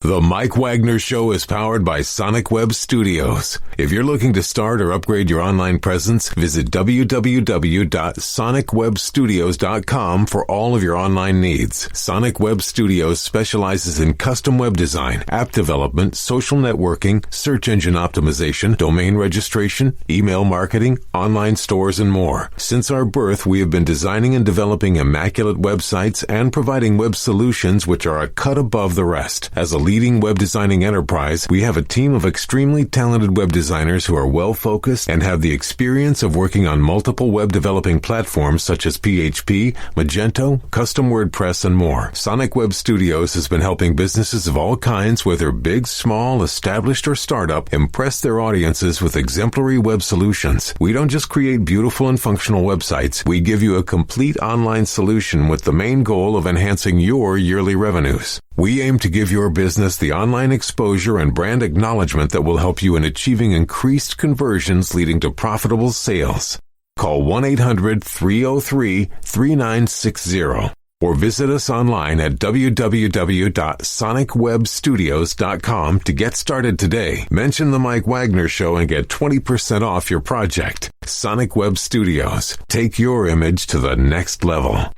The Mike Wagner Show is powered by Sonic Web Studios. If you're looking to start or upgrade your online presence, visit www.sonicwebstudios.com for all of your online needs. Sonic Web Studios specializes in custom web design, app development, social networking, search engine optimization, domain registration, email marketing, online stores, and more. Since our birth, we have been designing and developing immaculate websites and providing web solutions which are a cut above the rest. As a leading web designing enterprise, we have a team of extremely talented web designers who are well-focused and have the experience of working on multiple web developing platforms such as PHP, Magento, custom WordPress, and more. Sonic Web Studios has been helping businesses of all kinds, whether big, small, established, or startup, impress their audiences with exemplary web solutions. We don't just create beautiful and functional websites. We give you a complete online solution with the main goal of enhancing your yearly revenues. We aim to give your business the online exposure and brand acknowledgement that will help you in achieving increased conversions leading to profitable sales. Call 1-800-303-3960 or visit us online at www.sonicwebstudios.com to get started today. Mention the Mike Wagner Show and get 20% off your project. Sonic Web Studios. Take your image to the next level.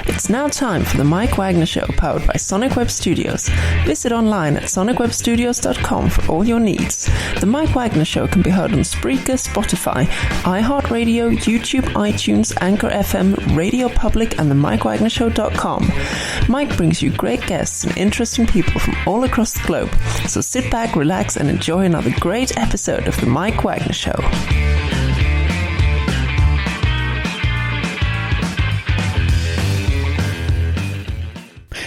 It's now time for the Mike Wagner Show, powered by Sonic Web Studios. Visit online at sonicwebstudios.com for all your needs. The Mike Wagner Show can be heard on Spreaker, Spotify, iHeartRadio, YouTube, iTunes, Anchor FM, Radio Public, and themikewagnershow.com. Mike brings you great guests and interesting people from all across the globe. So sit back, relax, and enjoy another great episode of the Mike Wagner Show.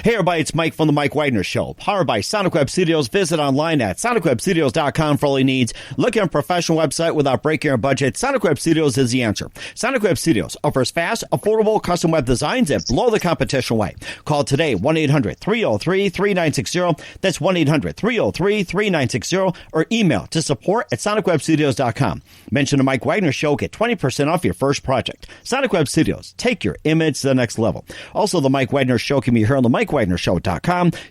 Hey everybody, it's Mike from the Mike Wagner Show, powered by Sonic Web Studios. Visit online at sonicwebstudios.com for all your needs. Looking at a professional website without breaking your budget? Sonic Web Studios is the answer. Sonic Web Studios offers fast, affordable custom web designs that blow the competition away. Call today, 1-800-303-3960. That's 1-800-303-3960, or email to support at sonicwebstudios.com. Mention the Mike Wagner Show, get 20% off your first project. Sonic Web Studios, take your image to the next level. Also, the Mike Wagner Show can be heard on the MikeWagnerShow.com.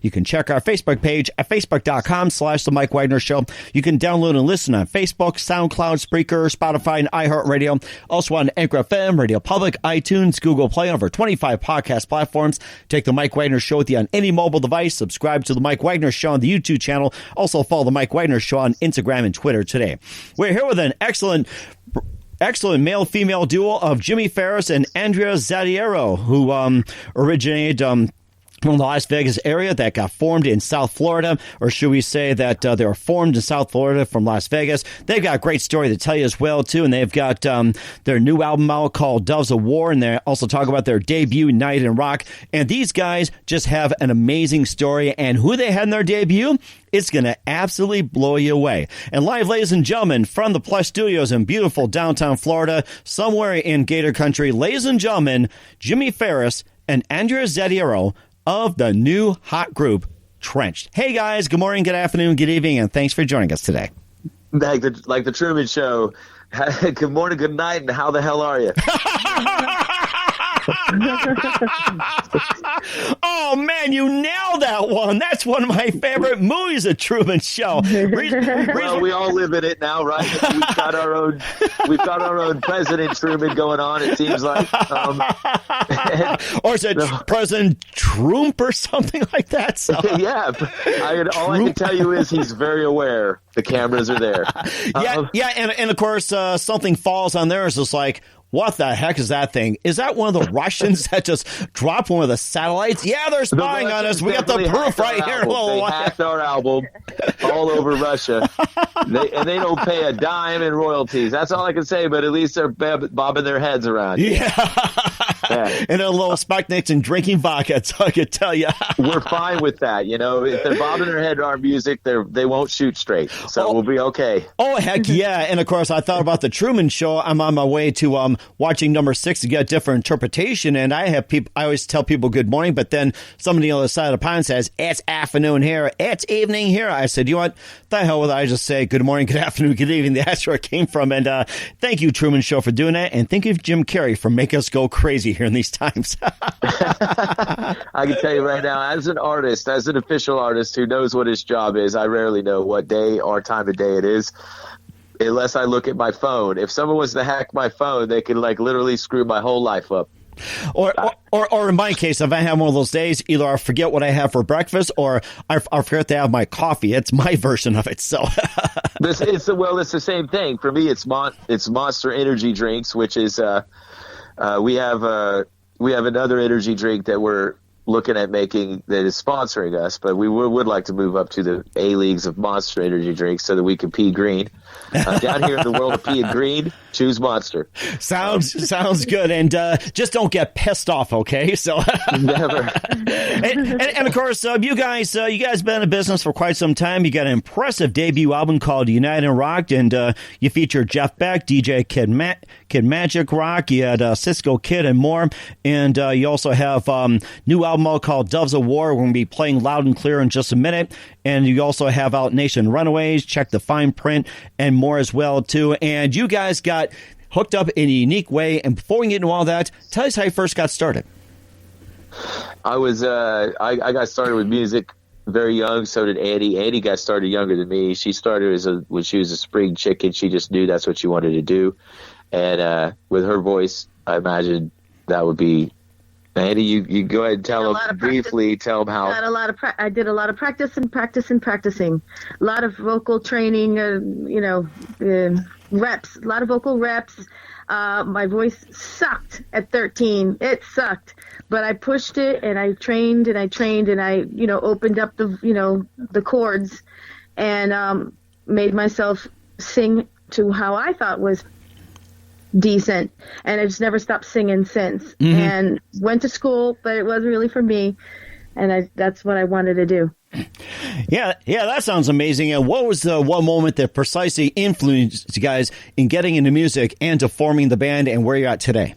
You can check our Facebook page at facebook.com/The Mike Wagner Show. You can download and listen on Facebook, SoundCloud, Spreaker, Spotify, and iHeartRadio. Also on Anchor FM, Radio Public, iTunes, Google Play, over 25 podcast platforms. Take the Mike Wagner Show with you on any mobile device. Subscribe to the Mike Wagner Show on the YouTube channel. Also follow the Mike Wagner Show on Instagram and Twitter today. We're here with an excellent male-female duo of Jimmi Ferris and Andrea Zattiero, who originated from the Las Vegas area, that got formed in South Florida, or should we say that they were formed in South Florida from Las Vegas. They've got a great story to tell you as well, too, and they've got their new album out called Doves of War, and they also talk about their debut, Night in Rock, and these guys just have an amazing story, and who they had in their debut, it's going to absolutely blow you away. And live, ladies and gentlemen, from the Plush Studios in beautiful downtown Florida, somewhere in Gator Country, ladies and gentlemen, Jimmi Ferris and Andrea Zattiero of the new hot group, Trenched. Hey, guys, good morning, good afternoon, good evening, and thanks for joining us today. Like the Truman Show. Good morning, good night, and how the hell are you? Oh, man, you nailed that one. That's one of my favorite movies, The Truman Show. Well, we all live in it now, right? We've got our own President Truman going on, it seems like. Or is it President Trump or something like that? So. Yeah. All I can tell you is he's very aware the cameras are there. And of course, something falls on there. It's just like, what the heck is that thing? Is that one of the Russians that just dropped one of the satellites? Yeah, they're spying on us. We got the proof right here. They hacked our album all over Russia. They don't pay a dime in royalties. That's all I can say, but at least they're bobbing their heads around. Yeah. And a little Sputniks and drinking vodka, so I could tell you. We're fine with that. You know, if they're bobbing their head to our music, they won't shoot straight. So we'll be okay. Oh, heck yeah. And of course, I thought about the Truman Show. I'm on my way to watching number 6 to get a different interpretation. And I always tell people good morning, but then somebody on the other side of the pond says, it's afternoon here, it's evening here. I said, you know what? The hell with it. I just say good morning, good afternoon, good evening. That's where it came from. And thank you, Truman Show, for doing that. And thank you, Jim Carrey, for making us go crazy here in these times. I can tell you right now, as an artist, as an official artist who knows what his job is, I rarely know what day or time of day it is, unless I look at my phone. If someone was to hack my phone, they could like literally screw my whole life up. Or in my case, if I have one of those days, either I forget what I have for breakfast or I forget to have my coffee. It's my version of it. So it's the same thing for me. It's Monster Energy drinks, which is we have another energy drink that we're looking at making that is sponsoring us, but we would like to move up to the A leagues of Monster Energy drinks so that we can pee green. Down here in the world of peeing green, choose Monster. Sounds good, and just don't get pissed off, okay? So never. and of course, you guys been in business for quite some time. You got an impressive debut album called United and Rocked, and you feature Jeff Beck, DJ Kid Magic Rock. You had Cisco Kid and more, and you also have new album called Doves of War. We're going to be playing loud and clear in just a minute, and you also have out Nation Runaways, Check the Fine Print, and more as well too. And you guys got hooked up in a unique way. And before we get into all that, tell us how you first got started. I got started with music very young. So did Annie. Annie got started younger than me. She started when she was a spring chicken. She just knew that's what she wanted to do. And with her voice, I imagine that would be. Andy, you go ahead and tell them briefly. Tell them how. I did a lot of practicing. A lot of vocal training. Reps. A lot of vocal reps. My voice sucked at 13. It sucked, but I pushed it and I trained and I opened up the chords and made myself sing to how I thought was decent, and I just never stopped singing since. Mm-hmm. And went to school, but it wasn't really for me, and that's what I wanted to do. Yeah, that sounds amazing. And what was the one moment that precisely influenced you guys in getting into music and to forming the band and where you're at today?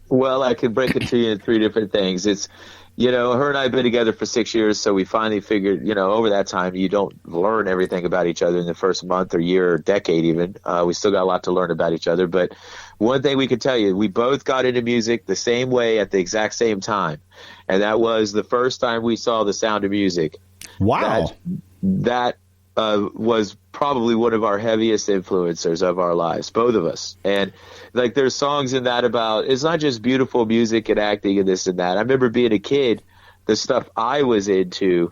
Well, I could break it to you in three different things. It's, her and I have been together for 6 years, so we finally figured, over that time, you don't learn everything about each other in the first month or year or decade even. We still got a lot to learn about each other. But one thing we could tell you, we both got into music the same way at the exact same time. And that was the first time we saw The Sound of Music. Wow. That was probably one of our heaviest influencers of our lives, both of us. And like there's songs in that about, it's not just beautiful music and acting and this and that. I remember being a kid, the stuff I was into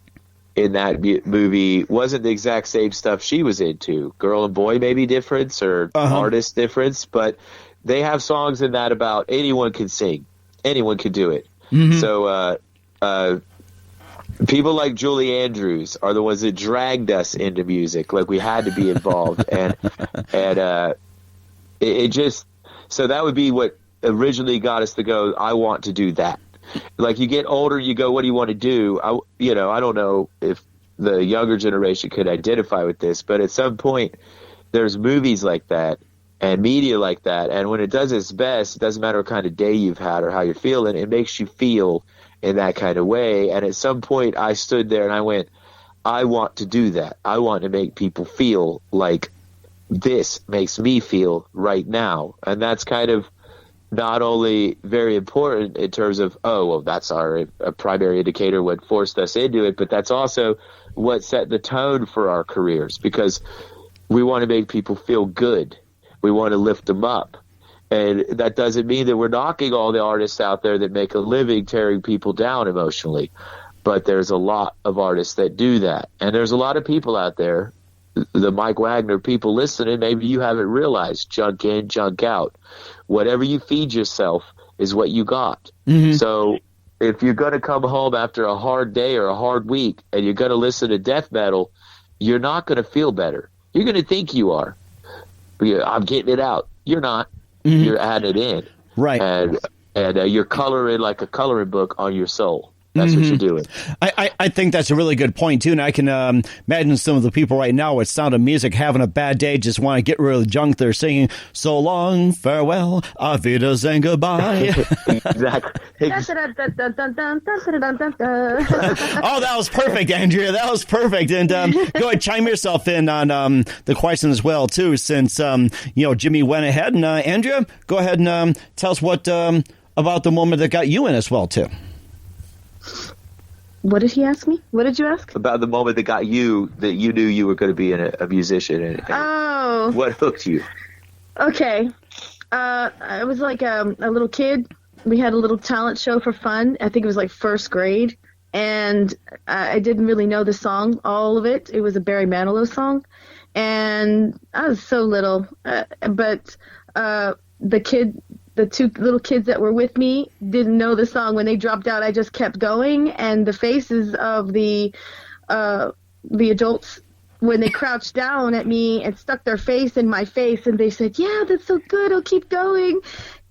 in that movie wasn't the exact same stuff she was into. Girl and boy maybe difference or artist difference, but they have songs in that about anyone can sing, anyone can do it. Mm-hmm. So people like Julie Andrews are the ones that dragged us into music. Like we had to be involved, and it just, so that would be what originally got us to go, I want to do that. Like you get older, you go, what do you want to do? I don't know if the younger generation could identify with this, but at some point there's movies like that and media like that. And when it does its best, it doesn't matter what kind of day you've had or how you're feeling, it makes you feel in that kind of way. And at some point I stood there and I went, I want to do that. I want to make people feel like this makes me feel right now. And that's kind of not only very important in terms of, that's a primary indicator what forced us into it, but that's also what set the tone for our careers, because we want to make people feel good. We want to lift them up. And that doesn't mean that we're knocking all the artists out there that make a living tearing people down emotionally. But there's a lot of artists that do that. And there's a lot of people out there, the Mike Wagner people listening, maybe you haven't realized, junk in, junk out. Whatever you feed yourself is what you got. Mm-hmm. So if you're going to come home after a hard day or a hard week and you're going to listen to death metal, you're not going to feel better. You're going to think you are. I'm getting it out. You're not. Mm-hmm. You're adding it in. Right. And you're coloring like a coloring book on your soul. That's what you're doing. I think that's a really good point, too. And I can imagine some of the people right now with Sound of Music having a bad day, just want to get rid of the junk. They're singing, so long, farewell, auf Wiedersehen, goodbye. Exactly. Oh, that was perfect, Andrea. That was perfect. And go ahead, chime yourself in on the question as well, too, since, Jimmy went ahead. And Andrea, go ahead and tell us what about the moment that got you in as well, too. What did he ask me? What did you ask? About the moment that got you, that you knew you were going to be a musician. And Oh. what hooked you? Okay. I was like a little kid. We had a little talent show for fun. I think it was like first grade. And I didn't really know the song, all of it. It was a Barry Manilow song. And I was so little. But the two little kids that were with me didn't know the song. When they dropped out, I just kept going. And the faces of the adults, when they crouched down at me and stuck their face in my face, and they said, "Yeah, that's so good. I'll keep going."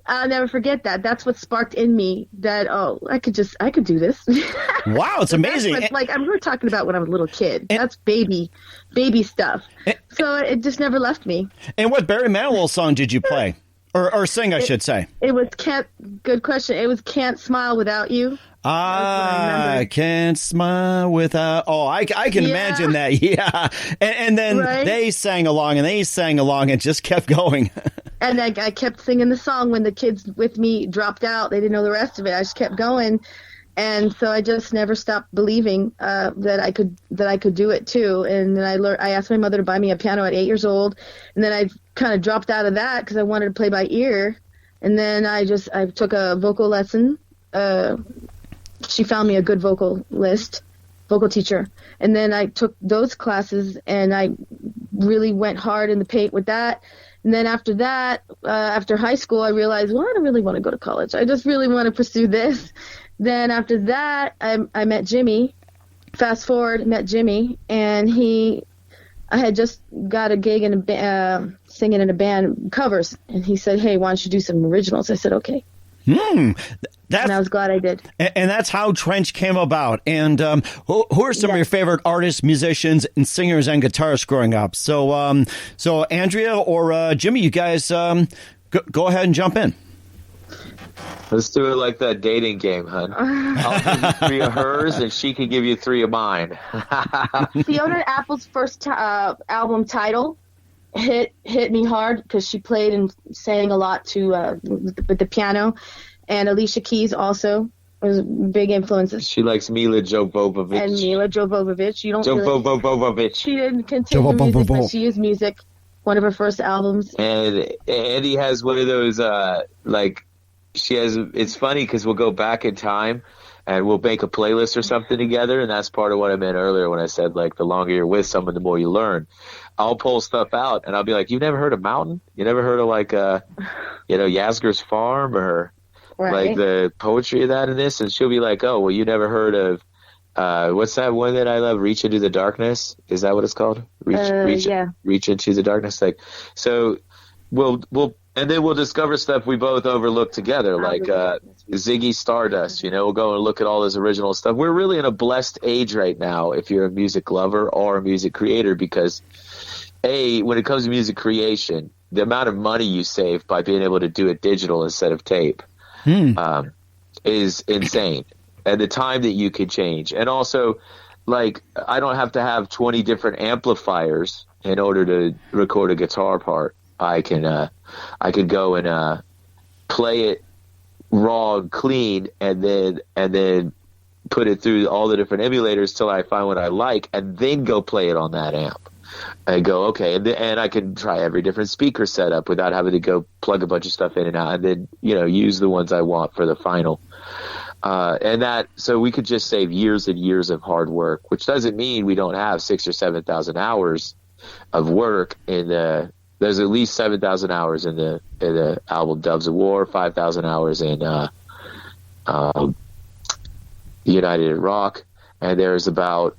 I'll never forget that. That's what sparked in me that, I could do this. Wow, it's amazing. We're talking about when I was a little kid. That's baby stuff. So it just never left me. And what Barry Manilow song did you play? Or sing, I should say. It was good question. It was Can't Smile Without You. I can't smile without. Oh, I can imagine that. Yeah. And then they sang along and just kept going. And I kept singing the song when the kids with me dropped out. They didn't know the rest of it. I just kept going. And so I just never stopped believing that I could do it too. And then I asked my mother to buy me a piano at 8 years old. And then I kind of dropped out of that because I wanted to play by ear. And then I took a vocal lesson. She found me a good vocal teacher. And then I took those classes and I really went hard in the paint with that. And then after that, after high school, I realized, I don't really want to go to college. I just really want to pursue this. Then after that, I met Jimmy. Fast forward, met Jimmy, and I had just got a gig in singing in a band, covers. And he said, "Hey, why don't you do some originals?" I said, "Okay." And I was glad I did. And that's how Trench came about. And who are some of your favorite artists, musicians, and singers and guitarists growing up? So Andrea or Jimmy, you guys go ahead and jump in. Let's do it like that dating game, hun. I'll give you 3 of hers, and she can give you 3 of mine. Fiona Apple's first album title hit me hard because she played and sang a lot with the piano, and Alicia Keys also was big influences. She likes Mila Jovovich. And Mila Jovovich. You don't Jovovich. She didn't continue music, but she used music. One of her first albums. And Andy has one of those she has. It's funny because we'll go back in time and we'll make a playlist or something together, and that's part of what I meant earlier when I said the longer you're with someone, the more you learn. I'll pull stuff out and I'll be like, "You've never heard of Mountain? You never heard of Yasgur's Farm or the poetry of that and this?" And she'll be like, "Oh, well, you never heard of what's that one that I love? Reach Into the Darkness? Is that what it's called? Reach Into the Darkness." So and then we'll discover stuff we both overlooked together, like Ziggy Stardust. We'll go and look at all this original stuff. We're really in a blessed age right now if you're a music lover or a music creator, because when it comes to music creation, the amount of money you save by being able to do it digital instead of tape is insane. And the time that you could change. And also, I don't have to have 20 different amplifiers in order to record a guitar part. I can go and play it raw and clean, and then put it through all the different emulators till I find what I like, and then go play it on that amp. And go, okay, and I can try every different speaker setup without having to go plug a bunch of stuff in and out, and then use the ones I want for the final. So we could just save years and years of hard work, which doesn't mean we don't have 6,000 or 7,000 hours of work there's at least 7,000 hours in the album Doves of War, 5,000 hours in United in Rock, and there's about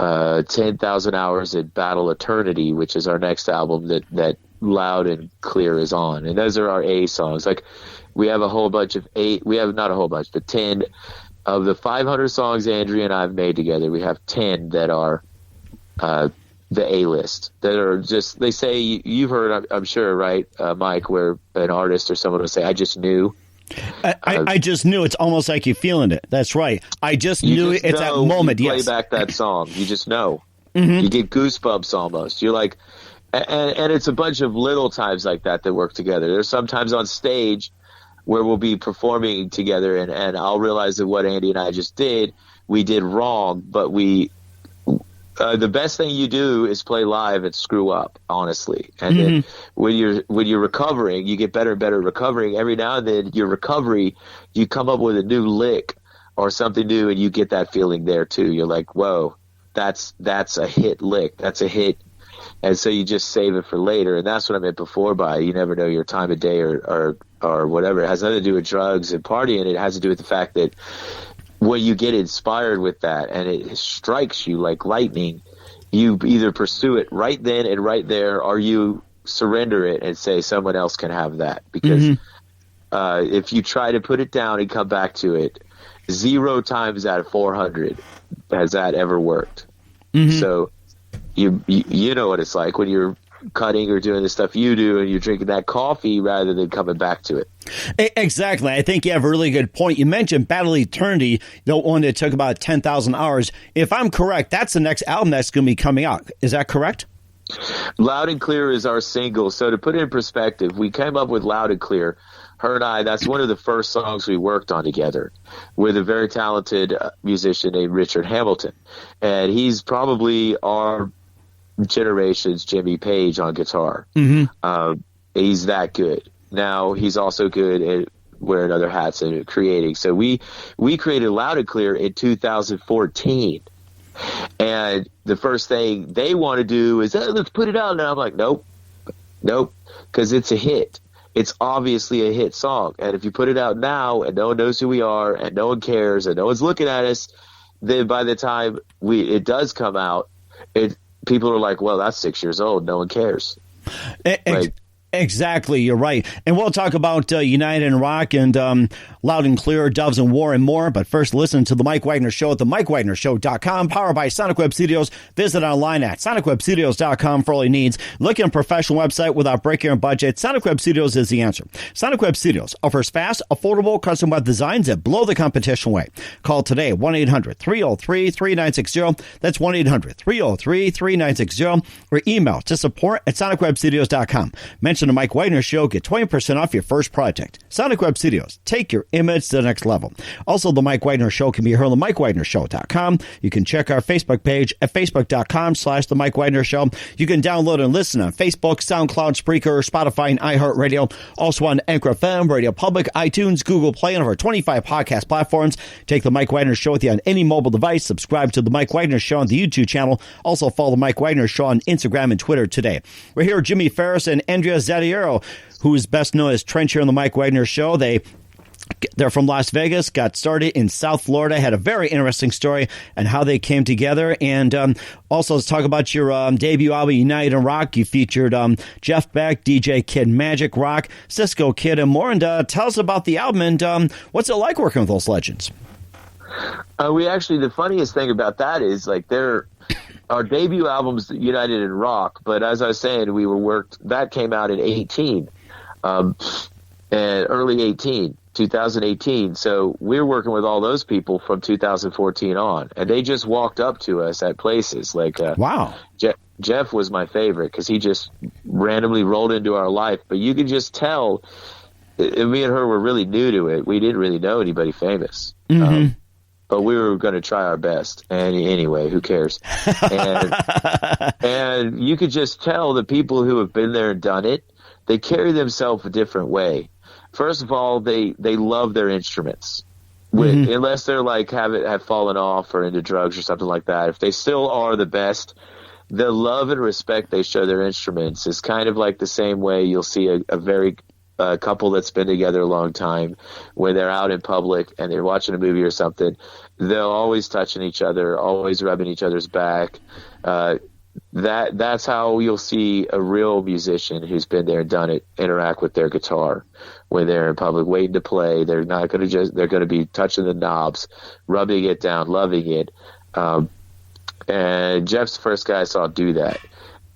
10,000 hours in Battle Eternity, which is our next album that Loud and Clear is on. And those are our A songs. We have a whole bunch of 8. We have not a whole bunch, but 10 of the 500 songs Andrea and I have made together. We have 10 that are the A-list, that are just, they say, you've heard, I'm sure, right, Mike, where an artist or someone will say, "I just knew." I just knew. It's almost like you're feeling it. That's right. I just knew it's that moment. You play back that song. You just know. You get goosebumps almost. You're like, and it's a bunch of little times like that work together. There's sometimes on stage, where we'll be performing together, and I'll realize that what Andy and I just did, we did wrong, but the best thing you do is play live and screw up, honestly. And then when you're recovering, you get better and better at recovering. Every now and then, your recovery, you come up with a new lick or something new, and you get that feeling there too. You're like, whoa, that's a hit lick. That's a hit. And so you just save it for later. And that's what I meant before by you never know your time of day or whatever. It has nothing to do with drugs and partying. It has to do with the fact that when you get inspired with that and it strikes you like lightning, you either pursue it right then and right there, or you surrender it and say someone else can have that. Because if you try to put it down and come back to it, 0 times out of 400 has that ever worked. So you know what it's like when you're cutting or doing the stuff you do and you're drinking that coffee rather than coming back to it. Exactly. I think you have a really good point. You mentioned Battle Eternity, the one that took about 10,000 hours. If I'm correct, that's the next album that's going to be coming out. Is that correct? Loud and Clear is our single. So to put it in perspective, we came up with Loud and Clear. Her and I, that's one of the first songs we worked on together with a very talented musician named Richard Hamilton. And he's probably our generation's Jimmy Page on guitar. He's that good. Now he's also good at wearing other hats and creating. So we created Loud and Clear in 2014. And the first thing they want to do is, let's put it out. And I'm like, nope, because it's a hit. It's obviously a hit song. And if you put it out now and no one knows who we are and no one cares and no one's looking at us, then by the time it does come out, people are like, well, that's 6 years old. No one cares. Exactly. You're right. And we'll talk about United in Rock and Loud and Clear, Doves and War, and more. But first, listen to The Mike Wagner Show at themikewagnershow.com, powered by Sonic Web Studios. Visit online at sonicwebstudios.com for all your needs. Look at a professional website without breaking your budget. Sonic Web Studios is the answer. Sonic Web Studios offers fast, affordable, custom web designs that blow the competition away. Call today, 1-800-303-3960. That's 1-800-303-3960. Or email to support@sonicwebstudios.com. Mention the Mike Wagner Show. Get 20% off your first project. Sonic Web Studios. Take your image to the next level. Also, the Mike Wagner Show can be heard on themikewagnershow.com. You can check our Facebook page at facebook.com/The Mike Wagner Show. You can download and listen on Facebook, SoundCloud, Spreaker, Spotify, and iHeartRadio. Also on Anchor FM, Radio Public, iTunes, Google Play, and over 25 podcast platforms. Take the Mike Wagner Show with you on any mobile device. Subscribe to the Mike Wagner Show on the YouTube channel. Also follow the Mike Wagner Show on Instagram and Twitter today. We're here with Jimmi, Ferris, and Andrea Zattiero, who is best known as Trench here on the Mike Wagner Show. They're from Las Vegas, got started in South Florida, had a very interesting story and how they came together. And also, let's talk about your debut album, United in Rock. You featured Jeff Beck, DJ Kid Magic Rock, Cisco Kid, and more. And tell us about the album and what's it like working with those legends? The funniest thing about that is our debut album's United in Rock, but as I was saying, that came out in 18, and early 18. 2018. So we're working with all those people from 2014 on, and they just walked up to us at places like, wow. Jeff was my favorite because he just randomly rolled into our life, but you could just tell me and her were really new to it. We didn't really know anybody famous. But we were going to try our best. And anyway, who cares? And you could just tell the people who have been there and done it, they carry themselves a different way. First of all, they love their instruments, unless they're have fallen off or into drugs or something like that. If they still are the best, the love and respect they show their instruments is kind of like the same way you'll see a couple that's been together a long time when they're out in public and they're watching a movie or something. They'll always touching each other, always rubbing each other's back. That's how you'll see a real musician who's been there and done it interact with their guitar when they're in public waiting to play. They're not going to they're going to be touching the knobs, rubbing it down, loving it. And Jeff's the first guy I saw do that.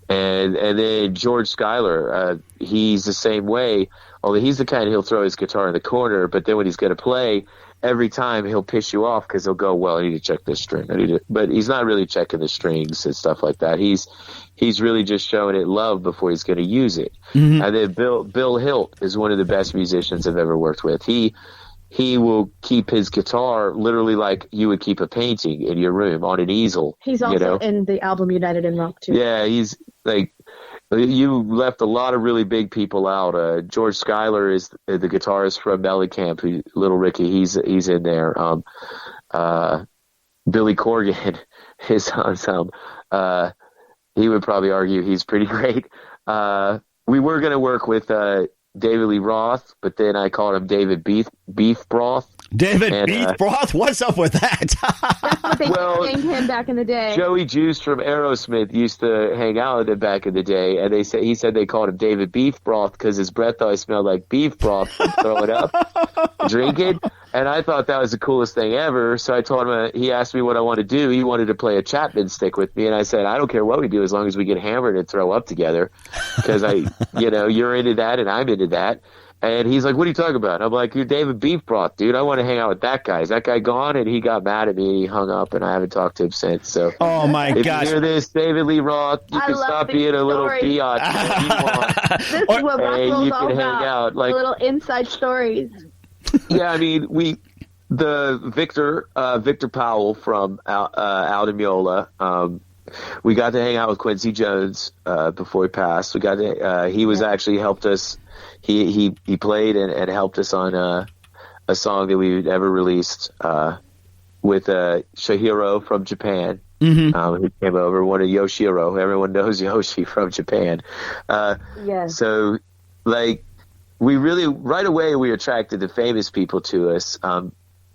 And then George Schuyler, he's the same way, although he's the kind who'll throw his guitar in the corner, but then when he's going to play, every time he'll piss you off because he'll go, well, I need to check this string. But he's not really checking the strings and stuff like that. He's really just showing it love before he's going to use it. And then Bill Hilt is one of the best musicians I've ever worked with. He will keep his guitar literally like you would keep a painting in your room on an easel. He's also in the album United in Rock too. Yeah, he's like, you left a lot of really big people out. George Schuyler is the guitarist from Mellencamp. Little Ricky, he's in there. Billy Corgan, his ensemble. He would probably argue he's pretty great. We were going to work with David Lee Roth, but then I called him David Beef Broth. Beef Broth? What's up with that? That's what they named him back in the day. Joey Juice from Aerosmith used to hang out with him back in the day, and he said they called him David Beef Broth because his breath always smelled like beef broth from throwing up, drinking. And I thought that was the coolest thing ever. So I told him, he asked me what I want to do. He wanted to play a Chapman stick with me. And I said, I don't care what we do as long as we get hammered and throw up together. Because you're into that and I'm into that. And he's like, what are you talking about? I'm like, you're David Beef Broth, dude. I want to hang out with that guy. Is that guy gone? And he got mad at me and he hung up and I haven't talked to him since. So, oh my if gosh. you hear this, David Lee Roth, you can stop being a little biatch. You want. This is what rock and roll's all hang about. out. Like, little inside stories. Yeah, I mean, Victor Powell from out in Miola, we got to hang out with Quincy Jones before he passed. We got to, he was actually helped us. He played and helped us on a song that we never released with Shihiro from Japan. He came over, one of Yoshiro. Everyone knows Yoshi from Japan. Yes. So, like, we really, right away, we attracted the famous people to us.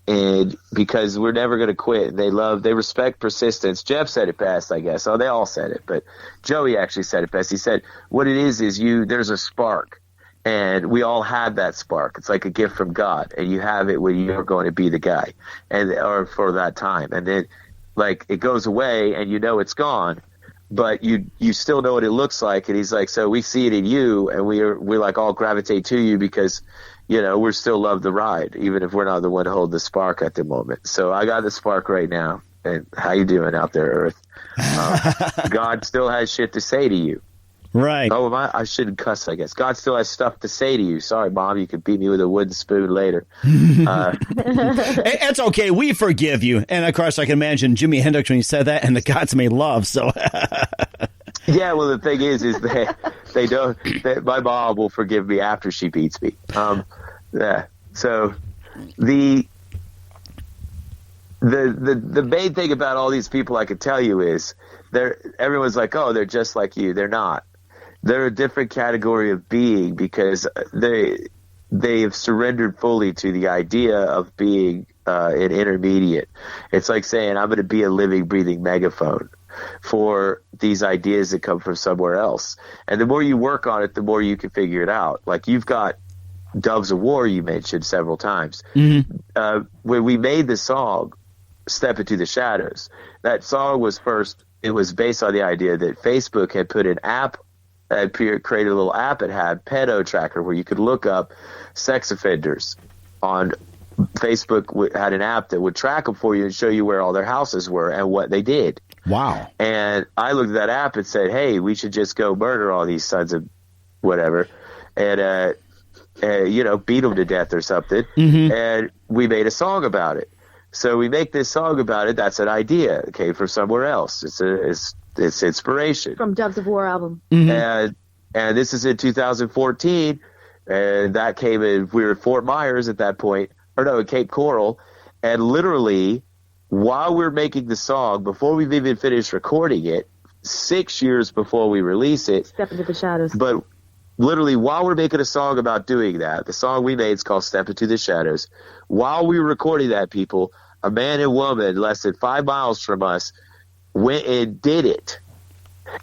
And because we're never going to quit. They respect persistence. Jeff said it best, I guess. Oh, they all said it, but Joey actually said it best. He said, what it is there's a spark, and we all have that spark. It's like a gift from God, and you have it when you're going to be the guy, or for that time. And then, like, it goes away, and it's gone, but you still know what it looks like. And he's like, so we see it in you, and we like all gravitate to you because we still love the ride, even if we're not the one holding the spark at the moment. So I got the spark right now. And how you doing out there, Earth? God still has shit to say to you. Right. Oh, I shouldn't cuss, I guess. God still has stuff to say to you. Sorry, Mom, you could beat me with a wooden spoon later. It's okay. We forgive you. And, of course, I can imagine Jimi Hendrix when he said that, and the gods made love, so... Yeah, well, the thing is they don't. My mom will forgive me after she beats me. Yeah. So the main thing about all these people I could tell you is everyone's like, oh, they're just like you. They're not. They're a different category of being because they have surrendered fully to the idea of being an intermediate. It's like saying I'm going to be a living, breathing megaphone for these ideas that come from somewhere else. And the more you work on it, the more you can figure it out. Like you've got Doves of War you mentioned several times. When we made the song Step Into the Shadows, that song was based on the idea that Facebook had put an app, created a little app. It had pedo tracker where you could look up sex offenders on Facebook. Had an app that would track them for you and show you where all their houses were and what they did. Wow. And I looked at that app and said, hey, we should just go murder all these sons of whatever and, beat them to death or something. And we made a song about it. So we make this song about it. That's an idea. It came from somewhere else. It's inspiration. From Doves of War album. And this is in 2014. And that came in, we were at Fort Myers at that point, at Cape Coral. And literally, while we're making the song, before we've even finished recording it, 6 years before we release it. Step Into the Shadows. But literally, while we're making a song about doing that, the song we made is called Step Into the Shadows. While we were recording that, people, a man and woman less than 5 miles from us went and did it.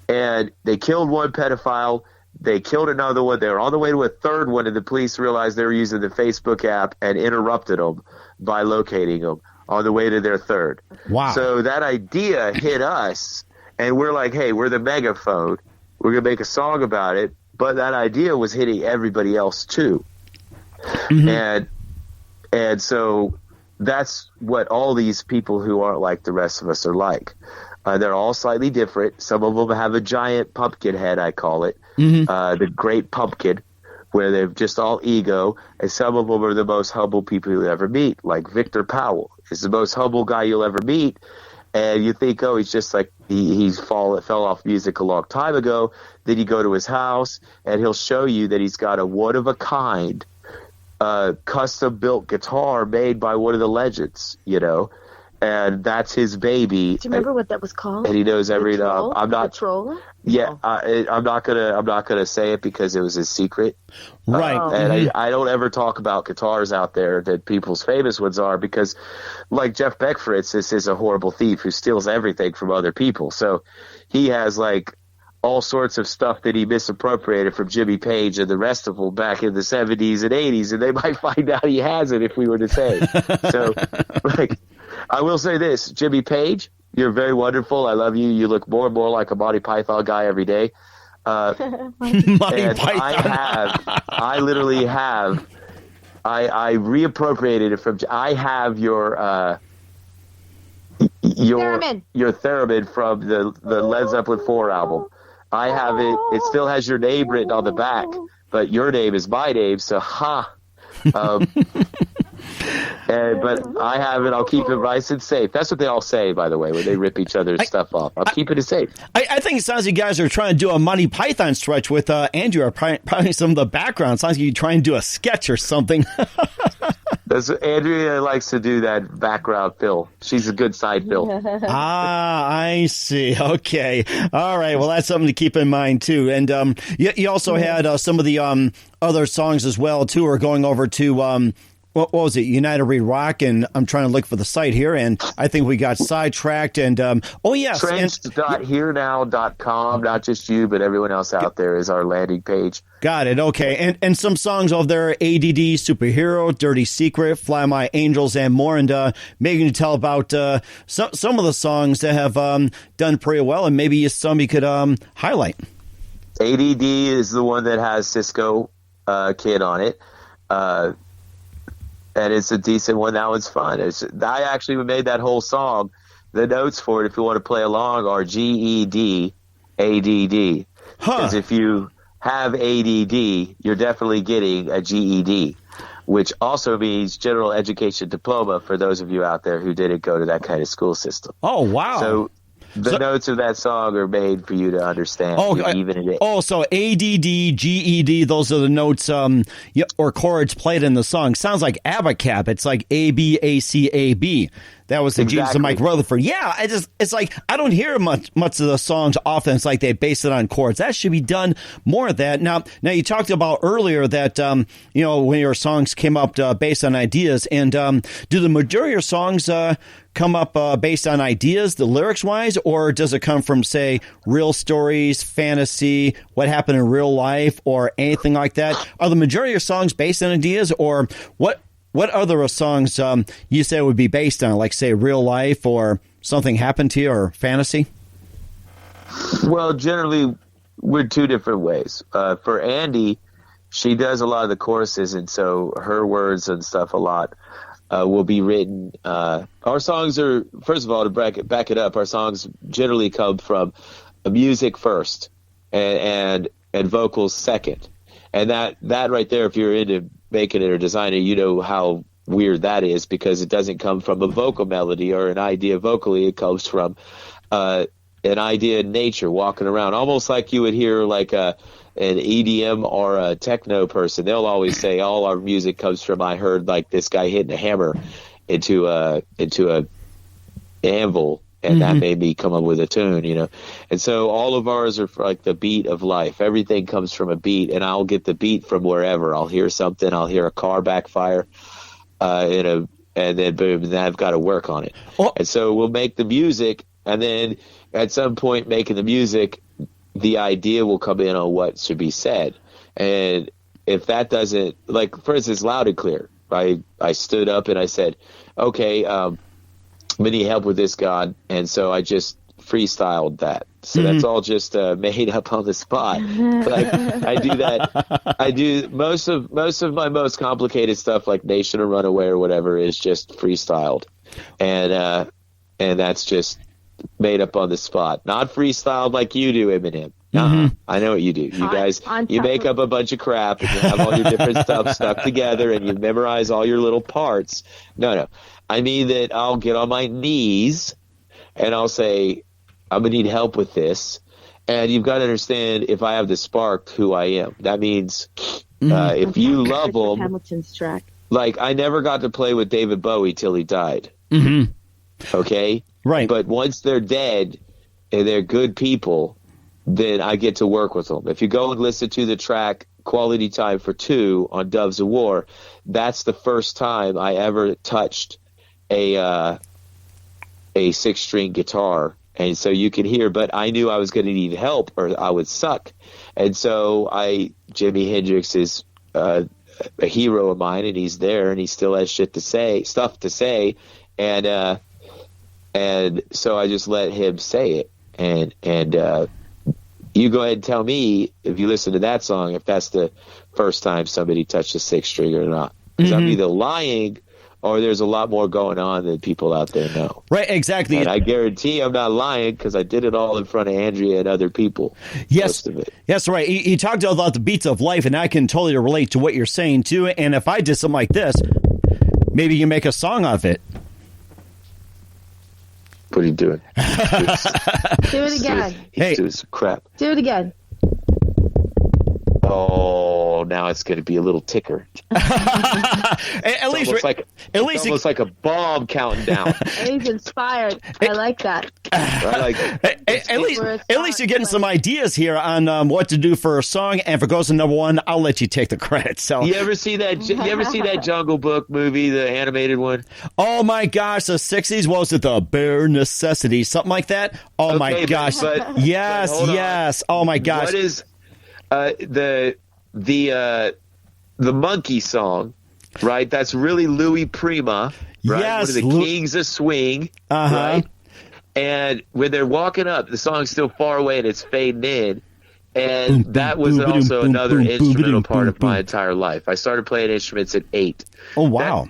And they killed one pedophile. They killed another one. They were on the way to a third one, and the police realized they were using the Facebook app and interrupted them by locating them on the way to their third. Wow. So that idea hit us, and we're like, hey, we're the megaphone. We're going to make a song about it. But that idea was hitting everybody else too. And so that's what all these people who aren't like the rest of us are like. They're all slightly different. Some of them have a giant pumpkin head, I call it, the great pumpkin, where they're just all ego, and some of them are the most humble people you'll ever meet, like Victor Powell is the most humble guy you'll ever meet. And you think, oh, he's just like fell off music a long time ago. Then you go to his house, and he'll show you that he's got a one-of-a-kind custom-built guitar made by one of the legends, and that's his baby. Do you remember what that was called? And he knows every note. I'm not. Patrol? Yeah, I'm not gonna say it because it was a secret. Right. And I don't ever talk about guitars out there that people's famous ones are, because, like Jeff Beck, for instance, is a horrible thief who steals everything from other people. So he has like all sorts of stuff that he misappropriated from Jimmy Page and the rest of them back in the 70s and 80s, and they might find out he has it if we were to say. So, like, I will say this, Jimmy Page, you're very wonderful. I love you. You look more and more like a Monty Python guy every day. Monty and Python. I literally have, I reappropriated it from, I have your theremin from the Led Zeppelin 4 album. I have it. It still has your name written on the back, but your name is my name. So, but I have it. I'll keep it nice and safe. That's what they all say, by the way, when they rip each other's stuff off. I'll keep it safe. I think it sounds like you guys are trying to do a Monty Python stretch with Andrea, probably some of the background. Sounds like you try and do a sketch or something. Andrea likes to do that background fill. She's a good side fill. I see. Okay. All right. Well, that's something to keep in mind, too. And you also had some of the other songs as well, too, are going over to what was it? United We Rock, and I'm trying to look for the site here, and I think we got sidetracked. And oh yes, Trench.hearenow.com. Not just you, but everyone else out there is our landing page. Got it. Okay, and some songs over there: ADD, Superhero, Dirty Secret, Fly My Angels, and more. And maybe you can tell about some of the songs that have done pretty well, and maybe some you could highlight. ADD is the one that has Cisco Kid on it. And it's a decent one. That one's fun. I actually made that whole song. The notes for it, if you want to play along, are GED, ADD. Because if you have ADD, you're definitely getting a GED, which also means General Education Diploma for those of you out there who didn't go to that kind of school system. Oh, wow. So the notes of that song are made for you to understand. So ADD, GED, those are the notes or chords played in the song. Sounds like ABACAB. It's like ABACAB. That was the genius of Mike Rutherford. Yeah, it's like I don't hear much of the songs often. It's like they base it on chords. That should be done more of that. Now you talked about earlier that when your songs came up based on ideas, and do the majority of your songs come up based on ideas, the lyrics wise, or does it come from, say, real stories, fantasy, what happened in real life, or anything like that? Are the majority of your songs based on ideas, or what other songs you say would be based on, like, say, real life or something happened to you or fantasy? Well, generally, we're two different ways. For Andy, she does a lot of the choruses, and so her words and stuff a lot will be written. Our songs are, first of all, to back it up, our songs generally come from music first and vocals second. And that right there, if you're into making it or designing it, you know how weird that is, because it doesn't come from a vocal melody or an idea vocally. It comes from an idea in nature, walking around, almost like you would hear like an EDM or a techno person. They'll always say all our music comes from, I heard like this guy hitting a hammer into a anvil, and that made me come up with a tune, And so all of ours are for like the beat of life. Everything comes from a beat, and I'll get the beat from wherever. I'll hear something. I'll hear a car backfire, and then boom, and then I've got to work on it. Oh. And so we'll make the music, and then at some point making the music, the idea will come in on what should be said. And if that doesn't, like, for instance, Loud and Clear, I stood up and I said, okay, I need help with this, God. And so I just freestyled that. So that's all just made up on the spot. Like I do that. I do most of my most complicated stuff, like Nation or Runaway or whatever, is just freestyled, and that's just made up on the spot, not freestyled like you do, Eminem. I know what you do. You guys, you make up a bunch of crap and you have all your different stuff stuck together and you memorize all your little parts. No. I mean that I'll get on my knees and I'll say, I'm going to need help with this. And you've got to understand, if I have the spark, who I am. That means if you love them, Hamilton's track. Like I never got to play with David Bowie till he died. Okay? Right. But once they're dead and they're good people, then I get to work with them. If you go and listen to the track Quality Time for Two on Doves of War, that's the first time I ever touched a 6-string guitar. And so you can hear, but I knew I was going to need help or I would suck. And so Jimi Hendrix is a hero of mine, and he's there and he still has stuff to say. And so I just let him say it. And you go ahead and tell me, if you listen to that song, if that's the first time somebody touched a 6-string or not. Because I'm either lying or there's a lot more going on than people out there know. Right, exactly. And I guarantee I'm not lying because I did it all in front of Andrea and other people. Yes, most of it. Yes, right. You talked about the beats of life, and I can totally relate to what you're saying, too. And if I did something like this, maybe you make a song out of it. What are you doing? Do it again. He's doing some crap. Do it again. Oh, now it's going to be a little ticker. At least it's almost like a bomb counting down. He's inspired. I like that. At least you're getting some ideas here on what to do for a song, and if it goes to number one, I'll let you take the credit. So you ever see that Jungle Book movie, the animated one? Oh my gosh, the 60s, what was it, The Bare Necessity, something like that? Oh my gosh. Yes. Oh my gosh. What is the monkey song, right? That's really Louis Prima, right? Yes, one of the Kings of Swing, right? And when they're walking up, the song's still far away and it's fading in. And that was also another instrumental part of my entire life. I started playing instruments at 8. Oh wow!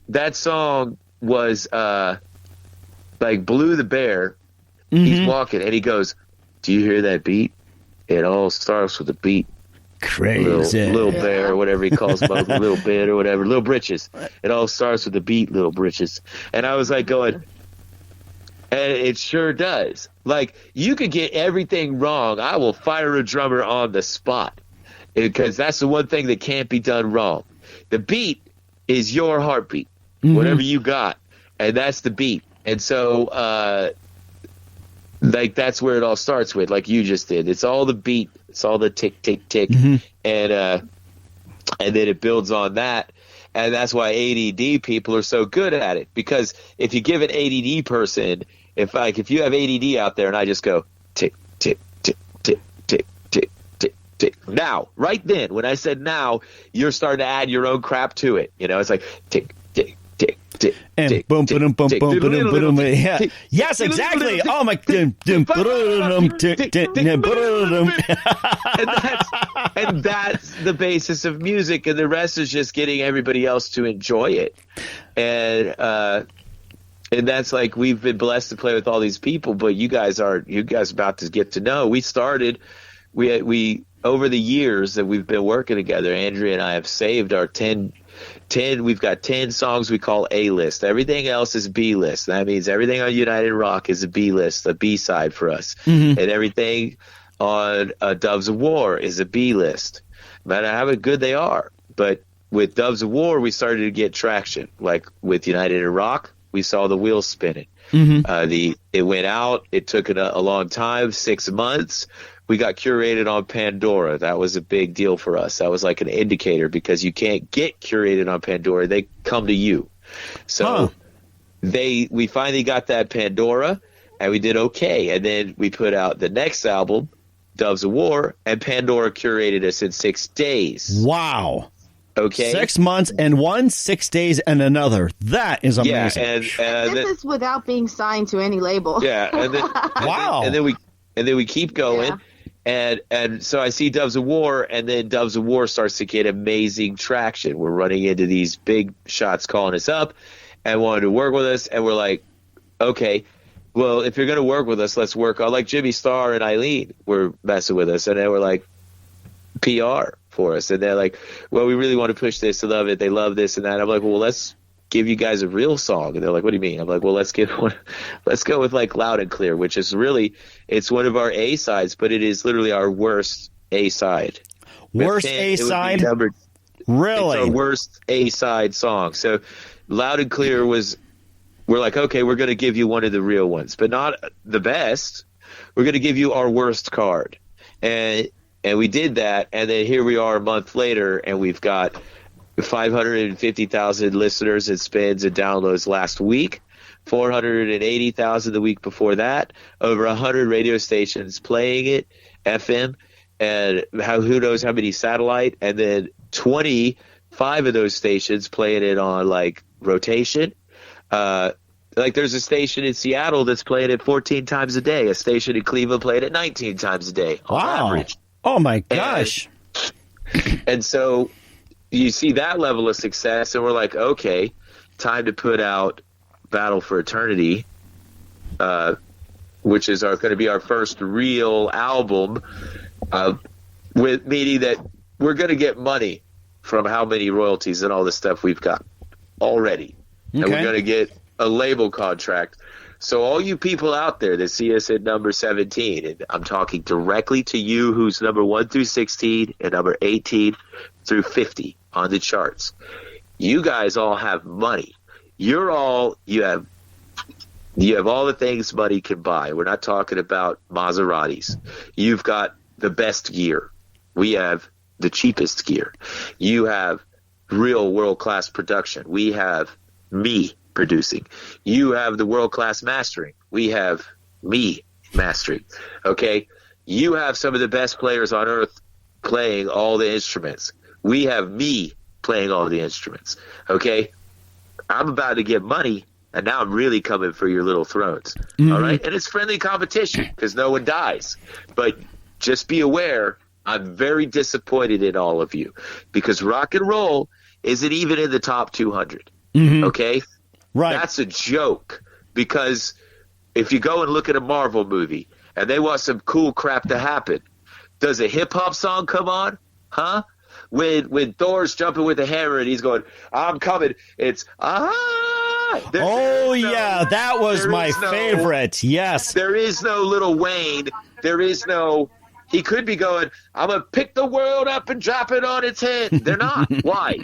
That song was like Blue the Bear. He's walking and he goes, "Do you hear that beat? It all starts with a beat." Crazy. Little bear, or whatever he calls him, little bit or whatever, little britches. It all starts with a beat, little britches. And I was like going, and it sure does. Like, you could get everything wrong. I will fire a drummer on the spot, because that's the one thing that can't be done wrong. The beat is your heartbeat, whatever you got, and that's the beat. And so, like, that's where it all starts with, like you just did. It's all the beat. It's all the tick, tick, tick. And then it builds on that. And that's why ADD people are so good at it. Because if you give an ADD person, if you have ADD out there and I just go tick, tick, tick, tick, tick, tick, tick, tick. Now, right then, when I said now, you're starting to add your own crap to it. You know, it's like tick, tick, tick, tick, and tick, boom, tick, boom, boom, tick, boom, boom, boom, boom. Yeah. tick, Yes, tick, exactly. tick, Oh my and that's the basis of music, and the rest is just getting everybody else to enjoy it. And that's like, we've been blessed to play with all these people, but you guys about to get to know. We over the years that we've been working together, Andrea and I have saved our 10, we've got 10 songs we call A-list. Everything else is B-list. That means everything on United Rock is a B-list, a B-side for us. And everything on Doves of War is a B-list, no matter how good they are. But with Doves of War, we started to get traction. Like with United Rock, we saw the wheels spinning. It went out. It took a long time, 6 months. We got curated on Pandora. That was a big deal for us. That was like an indicator, because you can't get curated on Pandora. They come to you. So we finally got that Pandora, and we did okay. And then we put out the next album, Doves of War, and Pandora curated us in 6 days. Wow. Okay. 6 months and one, 6 days and another. That is amazing. Yeah, and this is without being signed to any label. Yeah, and then wow. and then and then we keep going. Yeah. And so I see Doves of War, and then Doves of War starts to get amazing traction. We're running into these big shots calling us up and wanting to work with us, and we're like, okay, well, if you're going to work with us, let's work on, like Jimmy Starr and Eileen were messing with us, and they were like, PR for us, and they're like, well, we really want to push this, they love it, they love this and that. I'm like, well, let's give you guys a real song. And they're like, what do you mean? I'm like, well, let's go with like Loud and Clear, which is really, it's one of our A sides, but it is literally our worst A side. Worst A side? Really? It's our worst A side song. So Loud and Clear we're like, okay, we're going to give you one of the real ones, but not the best. We're going to give you our worst card. And we did that. And then here we are a month later, and we've got 550,000 listeners and spins and downloads last week, 480,000 the week before that, over 100 radio stations playing it, FM, and who knows how many satellite, and then 25 of those stations playing it on like rotation. Like there's a station in Seattle that's playing it 14 times a day, a station in Cleveland playing it 19 times a day on average. Oh my gosh. And so you see that level of success, and we're like, okay, time to put out Battle for Eternity, which is going to be our first real album, with meaning that we're going to get money from how many royalties and all the stuff we've got already. Okay. And we're going to get a label contract. So all you people out there that see us at number 17, and I'm talking directly to you who's number 1 through 16 and number 18 through 50 on the charts. You guys all have money. You have all the things money can buy. We're not talking about Maseratis. You've got the best gear. We have the cheapest gear. You have real world-class production. We have me producing. You have the world-class mastering. We have me mastering. Okay? You have some of the best players on earth playing all the instruments. We have me playing all the instruments. Okay? I'm about to get money, and now I'm really coming for your little thrones. Mm-hmm. All right? And it's friendly competition because no one dies. But just be aware, I'm very disappointed in all of you because rock and roll isn't even in the top 200. Mm-hmm. Okay? Right. That's a joke because if you go and look at a Marvel movie and they want some cool crap to happen, does a hip-hop song come on? Huh? When Thor's jumping with a hammer and he's going, I'm coming, it's, that was my favorite. Yes. There is no Lil Wayne. There is no, he could be going, I'm going to pick the world up and drop it on its head. They're not. Why?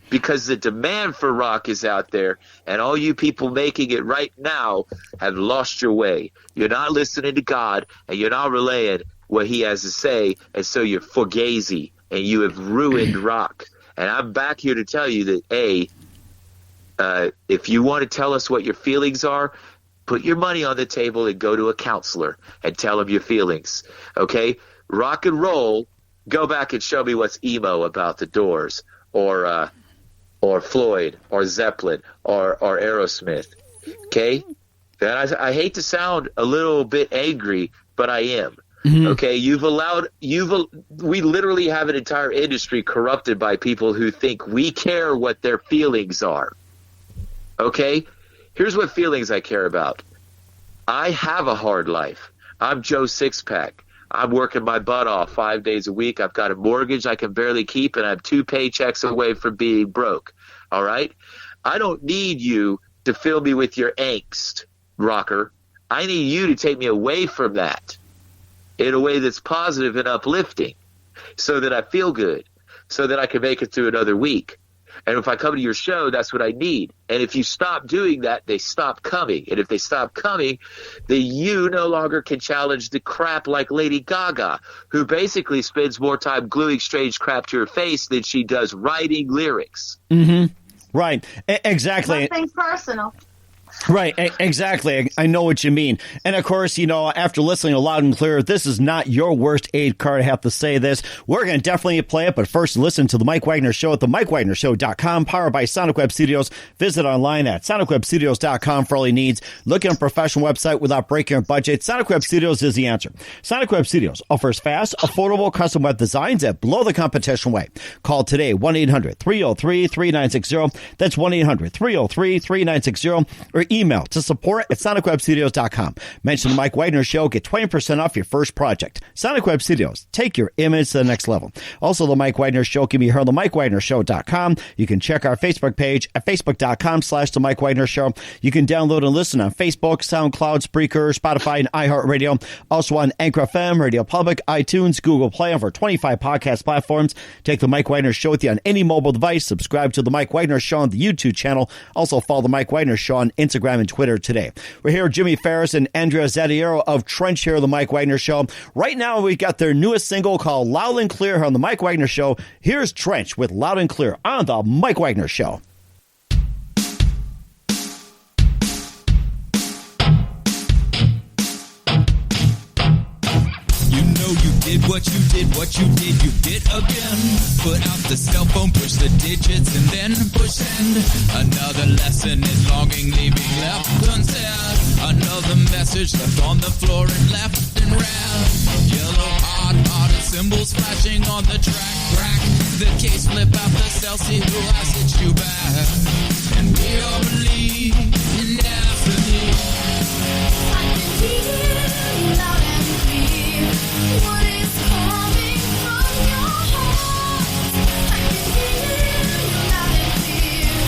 Because the demand for rock is out there, and all you people making it right now have lost your way. You're not listening to God, and you're not relaying what he has to say, and so you're fugazi, and you have ruined rock. And I'm back here to tell you that, if you want to tell us what your feelings are, put your money on the table and go to a counselor and tell them your feelings, okay? Rock and roll, go back and show me what's emo about the Doors, or Floyd, or Zeppelin, or Aerosmith, okay? And I hate to sound a little bit angry, but I am. Mm-hmm. Okay, we literally have an entire industry corrupted by people who think we care what their feelings are. Okay? Here's what feelings I care about. I have a hard life. I'm Joe Sixpack. I'm working my butt off 5 days a week. I've got a mortgage I can barely keep, and I'm 2 paychecks away from being broke. All right? I don't need you to fill me with your angst, rocker. I need you to take me away from that in a way that's positive and uplifting so that I feel good, so that I can make it through another week. And if I come to your show, that's what I need. And if you stop doing that, they stop coming. And if they stop coming, then you no longer can challenge the crap like Lady Gaga, who basically spends more time gluing strange crap to her face than she does writing lyrics. Mm-hmm. Right. Exactly. Nothing personal. Right, exactly. I know what you mean. And of course, after listening to Loud and Clear, this is not your worst aid card. I have to say this. We're going to definitely play it, but first listen to The Mike Wagner Show at themikewagnershow.com, powered by Sonic Web Studios. Visit online at sonicwebstudios.com for all your needs. Looking at a professional website without breaking your budget? Sonic Web Studios is the answer. Sonic Web Studios offers fast, affordable custom web designs at below the competition way. Call today, 1-800-303-3960. That's 1-800-303-3960. Or email to support@sonicwebstudios.com. Mention the Mike Wagner Show. Get 20% off your first project. Sonic Web Studios. Take your image to the next level. Also, the Mike Wagner Show can be heard on themikewagnershow.com. You can check our Facebook page at facebook.com/the Mike Wagner Show. You can download and listen on Facebook, SoundCloud, Spreaker, Spotify, and iHeartRadio. Also on Anchor FM, Radio Public, iTunes, Google Play, over 25 podcast platforms. Take the Mike Wagner Show with you on any mobile device. Subscribe to the Mike Wagner Show on the YouTube channel. Also follow the Mike Wagner Show on Instagram and Twitter today. We're here with Jimmi Ferris and Andrea Zattiero of Trench here on the Mike Wagner Show. Right now, we got their newest single called Loud and Clear on the Mike Wagner Show. Here's Trench with Loud and Clear on the Mike Wagner Show. You did what you did, you did again. Put out the cell phone, push the digits, and then push send. Another lesson in longing, leaving left unsaid. Another message left on the floor and left in red. Yellow hearted symbols flashing on the track. Crack the case, flip out the cell, see who has hit you back. And we all believe in destiny. I can hear you loud and clear. What is coming from your heart? I can hear you loud and clear.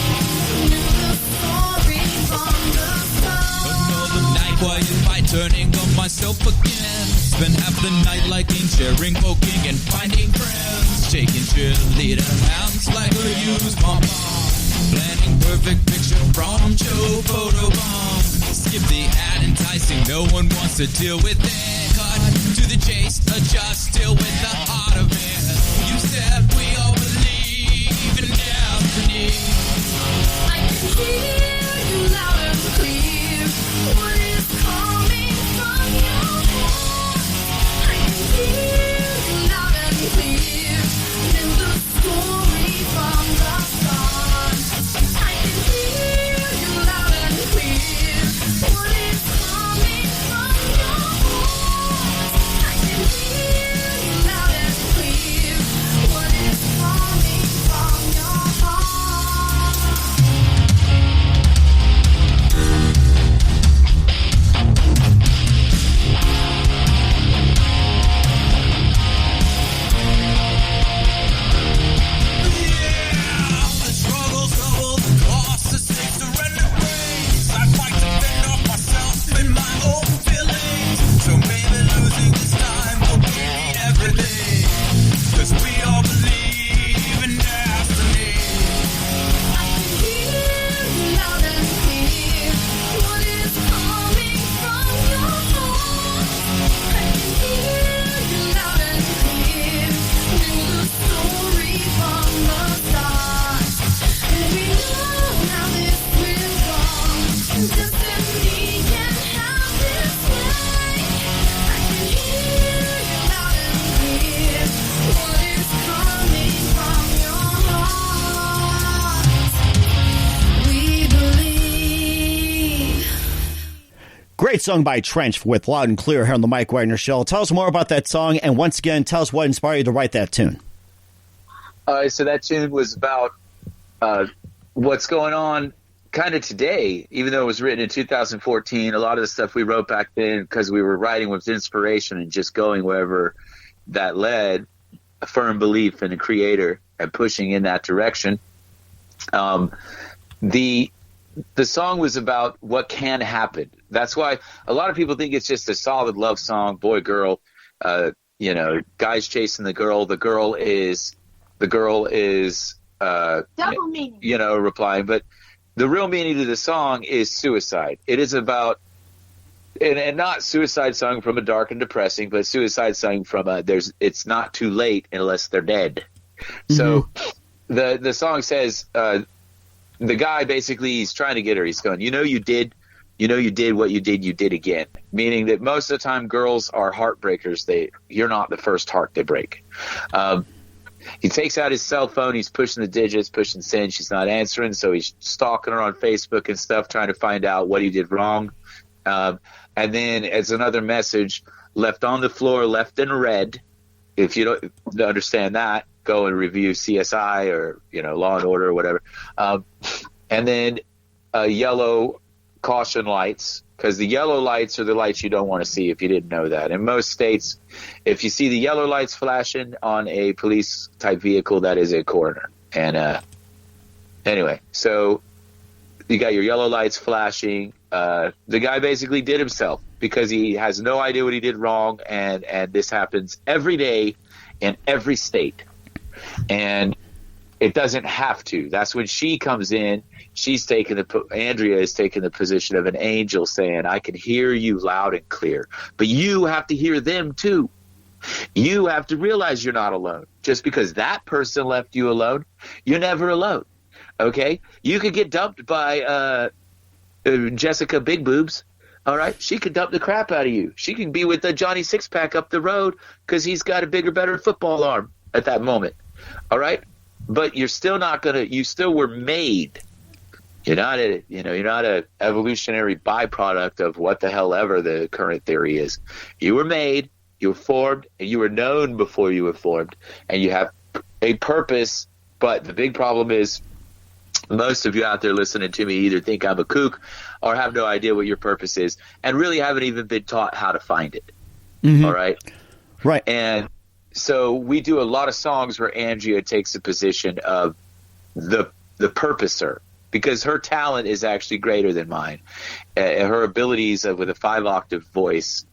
Knew the story from the start. Another night quiet by turning on myself again. Spent half the night liking, sharing, poking, and finding friends. Shaking cheerleader hands like a used mom. Planning perfect picture from Joe photo bomb. Skip the ad enticing, no one wants to deal with it. Cut to the chase, adjust, still with the heart of it. You said we all believe in destiny. I can hear you loud and clear. What is coming from your heart? I can hear you loud and clear. Knew the story from the start. I can hear you loud and clear. What is coming from your heart? I can hear you loud and clear. What is coming from your heart? The struggles, troubles, the cost, the stakes, surrender race. I fight to fend off myself and my own feelings. So maybe losing this time will be everything. 'Cause we all believe in destiny. I can hear you loud and clear. What is coming from your heart? I can hear you loud and clear. Knew the story from the start. And we know how this will go. Destiny can have this way. I can hear you loud and clear. What is coming from your heart? We believe. Great song by Trench with Loud and Clear here on the Mike Wagner Show. Tell us more about that song, and once again, tell us what inspired you to write that tune. So that tune was about what's going on kind of today, even though it was written in 2014. A lot of the stuff we wrote back then, because we were writing with inspiration and just going wherever that led, a firm belief in a creator and pushing in that direction. The song was about what can happen. That's why a lot of people think it's just a solid love song, boy, girl, guys chasing the girl. The girl is Double meaning. replying. But the real meaning of the song is suicide. It is about, and not suicide sung from a dark and depressing, but suicide sung from it's not too late unless they're dead. So the song says, the guy basically, he's trying to get her. He's going, you did you did what you did again. Meaning that most of the time girls are heartbreakers. You're not the first heart they break. He takes out his cell phone. He's pushing the digits, pushing send. She's not answering, so he's stalking her on Facebook and stuff, trying to find out what he did wrong. And then as another message left on the floor, left in red. If you don't understand that, go and review CSI or Law and Order or whatever. And then yellow caution lights, because the yellow lights are the lights you don't want to see if you didn't know that. In most states, if you see the yellow lights flashing on a police type vehicle, that is a coroner. And anyway, so you got your yellow lights flashing. The guy basically did himself because he has no idea what he did wrong, and this happens every day in every state. And it doesn't have to. That's when she comes in. Andrea is taking the position of an angel, saying, I can hear you loud and clear, but you have to hear them too. You have to realize you're not alone. Just because that person left you alone, you're never alone. Okay? You could get dumped by Jessica Big Boobs. All right? She could dump the crap out of you. She can be with Johnny Six-Pack up the road because he's got a bigger, better football arm at that moment. All right? But you're still not going to – you still were made. You're not a evolutionary byproduct of what the hell ever the current theory is. You were made, you were formed, and you were known before you were formed, and you have a purpose. But the big problem is most of you out there listening to me either think I'm a kook or have no idea what your purpose is and really haven't even been taught how to find it. Mm-hmm. All right? Right. And so we do a lot of songs where Andrea takes the position of the purposer, because her talent is actually greater than mine. Her abilities with a 5-octave voice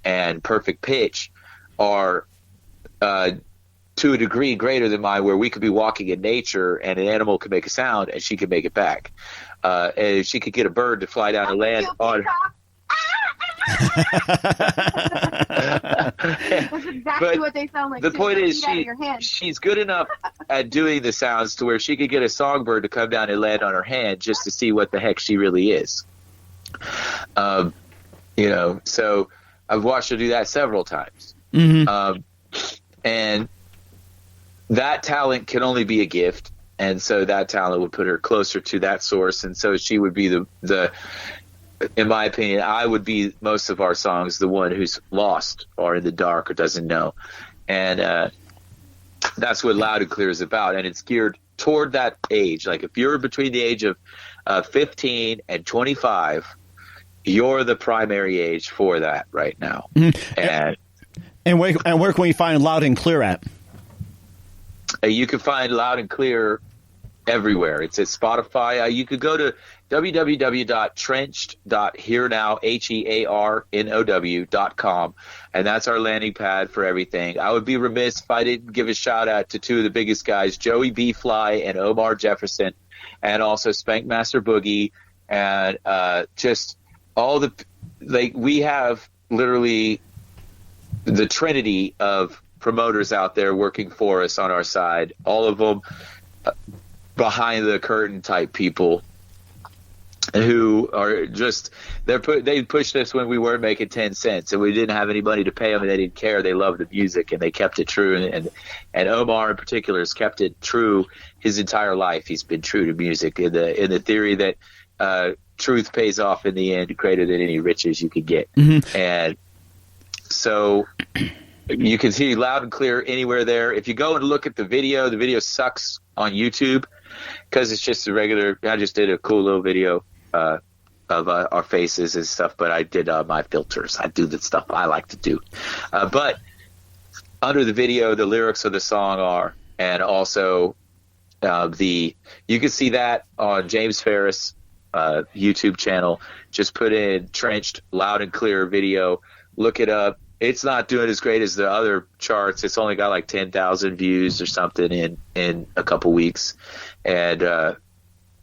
and perfect pitch are to a degree greater than mine, where we could be walking in nature and an animal could make a sound and she could make it back. And she could get a bird to fly down and land on her. That's exactly what they sound like. The point is, she's she's good enough at doing the sounds to where she could get a songbird to come down and land on her hand just to see what the heck she really is. So I've watched her do that several times. Mm-hmm. And that talent can only be a gift. And so that talent would put her closer to that source. And so she would be the in my opinion, I would be most of our songs the one who's lost or in the dark or doesn't know. And that's what Loud and Clear is about. And it's geared toward that age. Like if you're between the age of 15 and 25, you're the primary age for that right now. Mm-hmm. And where can we find Loud and Clear at? You can find Loud and Clear everywhere. It's at Spotify. You could go to www.trenched.hearnow.com, and that's our landing pad for everything. I would be remiss if I didn't give a shout out to two of the biggest guys, Joey B. Fly and Omar Jefferson, and also Spankmaster Boogie, and just all the we have literally the trinity of promoters out there working for us on our side, all of them behind the curtain type people who are just they pushed us when we weren't making 10 cents and we didn't have any money to pay them, and they didn't care. They loved the music and they kept it true, and Omar in particular has kept it true his entire life. He's been true to music in the theory that truth pays off in the end greater than any riches you could get. Mm-hmm. And so you can see Loud and Clear anywhere there. If you go and look at the video sucks on YouTube because it's just a regular. I just did a cool little video of our faces and stuff, but I did my filters. I do the stuff I like to do. But under the video, the lyrics of the song are, and also you can see that on James Ferris YouTube channel. Just put in Trenched Loud and Clear video. Look it up. It's not doing as great as the other charts. It's only got like 10,000 views or something in a couple weeks. And,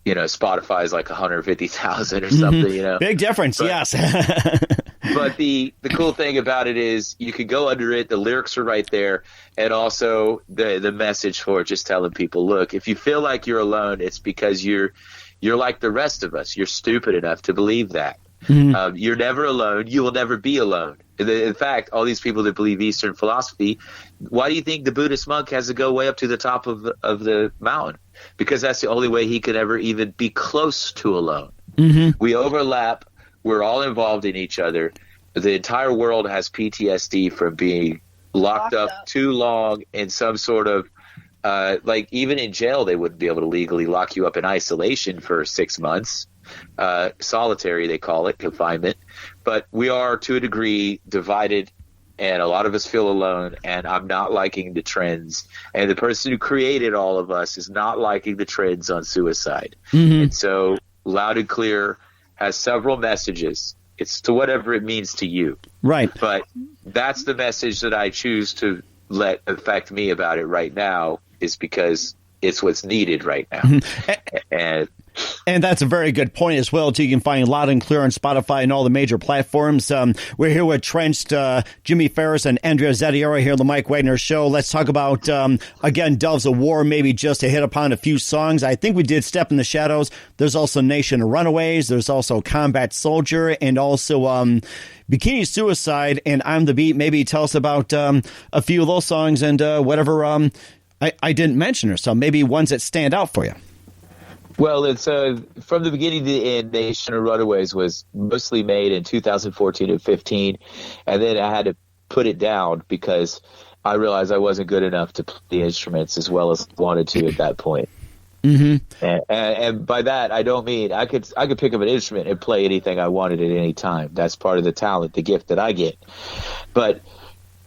Spotify is like 150,000 or something, Big difference, yes. But the cool thing about it is you can go under it. The lyrics are right there. And also the message for it, just telling people, look, if you feel like you're alone, it's because you're like the rest of us. You're stupid enough to believe that. You're never alone. You will never be alone. In fact, all these people that believe Eastern philosophy, why do you think the Buddhist monk has to go way up to the top of the mountain? Because that's the only way he could ever even be close to alone. We overlap. We're all involved in each other. The entire world has PTSD from being locked up too long in some sort of like even in jail, they wouldn't be able to legally lock you up in isolation for 6 months. Solitary, they call it, confinement. But we are, to a degree, divided, and a lot of us feel alone, and I'm not liking the trends. And the person who created all of us is not liking the trends on suicide. And so Loud and Clear has several messages. It's to whatever it means to you. Right. But that's the message that I choose to let affect me about it right now, is because it's what's needed right now. And that's a very good point as well, too. You can find Loud and Clear on Spotify and all the major platforms. We're here with Trenched, Jimmi Ferris, and Andrea Zattiero here on the Mike Wagner Show. Let's talk about, again, Doves of War, maybe just to hit upon a few songs. I think we did Step in the Shadows. There's also Nation of Runaways. There's also Combat Soldier, and also Bikini Suicide and I'm the Beat. Maybe tell us about a few of those songs and whatever I didn't mention, or so maybe ones that stand out for you. Well, it's from the beginning to the end, Nation of Runaways was mostly made in 2014 and 15, and then I had to put it down because I realized I wasn't good enough to play the instruments as well as I wanted to at that point. And by that, I don't mean I could pick up an instrument and play anything I wanted at any time. That's part of the talent, the gift that I get. But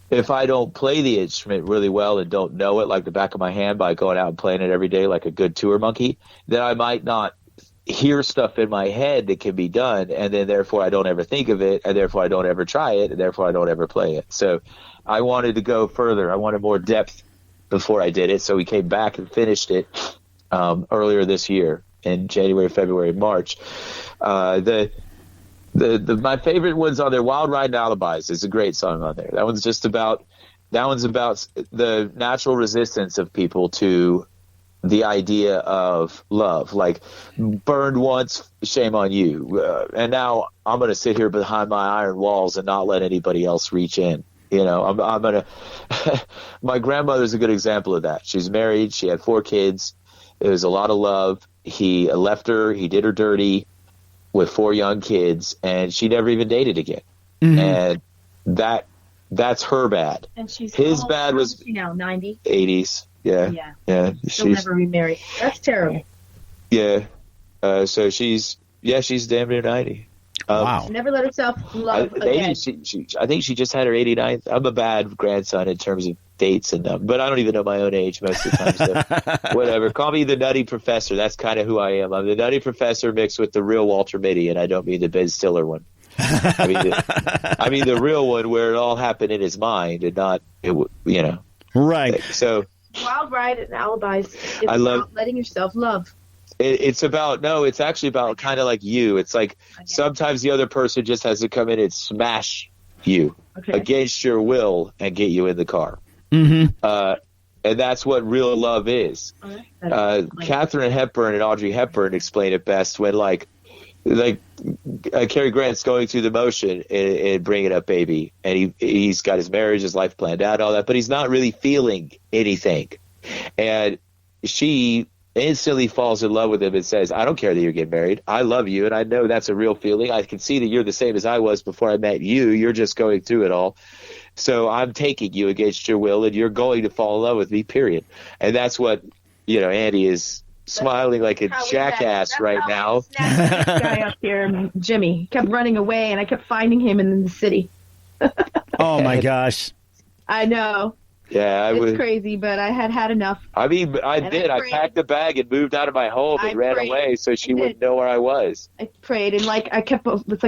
if I don't play the instrument really well and don't know it like the back of my hand by going out and playing it every day like a good tour monkey, then I might not hear stuff in my head that can be done, and then therefore I don't ever think of it, and therefore I don't ever try it, and therefore I don't ever play it. So I wanted to go further. I wanted more depth before I did it, so we came back and finished it earlier this year in January, February, March. My favorite ones on there, Wild Ride and Alibis, is a great song on there. That one's about the natural resistance of people to the idea of love. Like, burned once, shame on you. And now I'm going to sit here behind my iron walls and not let anybody else reach in. You know, I'm going to – my grandmother's a good example of that. She's married. She had 4 kids. It was a lot of love. He left her. He did her dirty with 4 young kids, and she never even dated again. And that's her bad. And she's his bad was now 90, 80s. Yeah. She'll never remarry. That's terrible. Yeah. So she's damn near 90. Wow. She never let herself love again. I think she just had her 89th. I'm a bad grandson in terms of dates and but I don't even know my own age most of the time. So whatever. Call me the Nutty Professor. That's kind of who I am. I'm the Nutty Professor mixed with the real Walter Mitty, and I don't mean the Ben Stiller one. I mean the real one where it all happened in his mind and not, Right. So Wild Ride and Alibis is about letting yourself love. It's actually about kind of like you. It's like sometimes the other person just has to come in and smash you against your will and get you in the car. And that's what real love is. Katharine Hepburn and Audrey Hepburn explain it best when like Cary Grant's going through the motion and Bring It Up Baby, and he's got his marriage, his life planned out, all that, but he's not really feeling anything. And she instantly falls in love with him and says, I don't care that you're getting married. I love you, and I know that's a real feeling. I can see that you're the same as I was before I met you. You're just going through it all. So I'm taking you against your will, and you're going to fall in love with me, period. And that's what, Andy is smiling like a jackass right now. This guy up here, Jimmy, kept running away, and I kept finding him in the city. Oh, my gosh. I know. Yeah, it's crazy, but I had enough. I mean, I packed a bag and moved out of my home and ran away so she wouldn't know where I was. I prayed, and it's like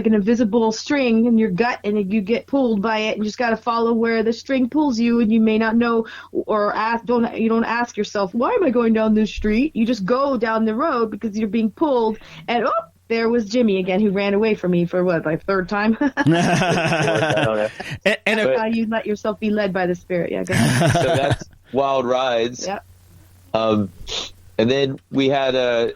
an invisible string in your gut, and you get pulled by it, and you just got to follow where the string pulls you, and you may not know or don't ask yourself, why am I going down this street? You just go down the road because you're being pulled, and there was Jimmy again, who ran away from me for third time. I don't know. And that's how you let yourself be led by the Spirit. Yeah, go ahead. So that's Wild Rides. Yep. And then we had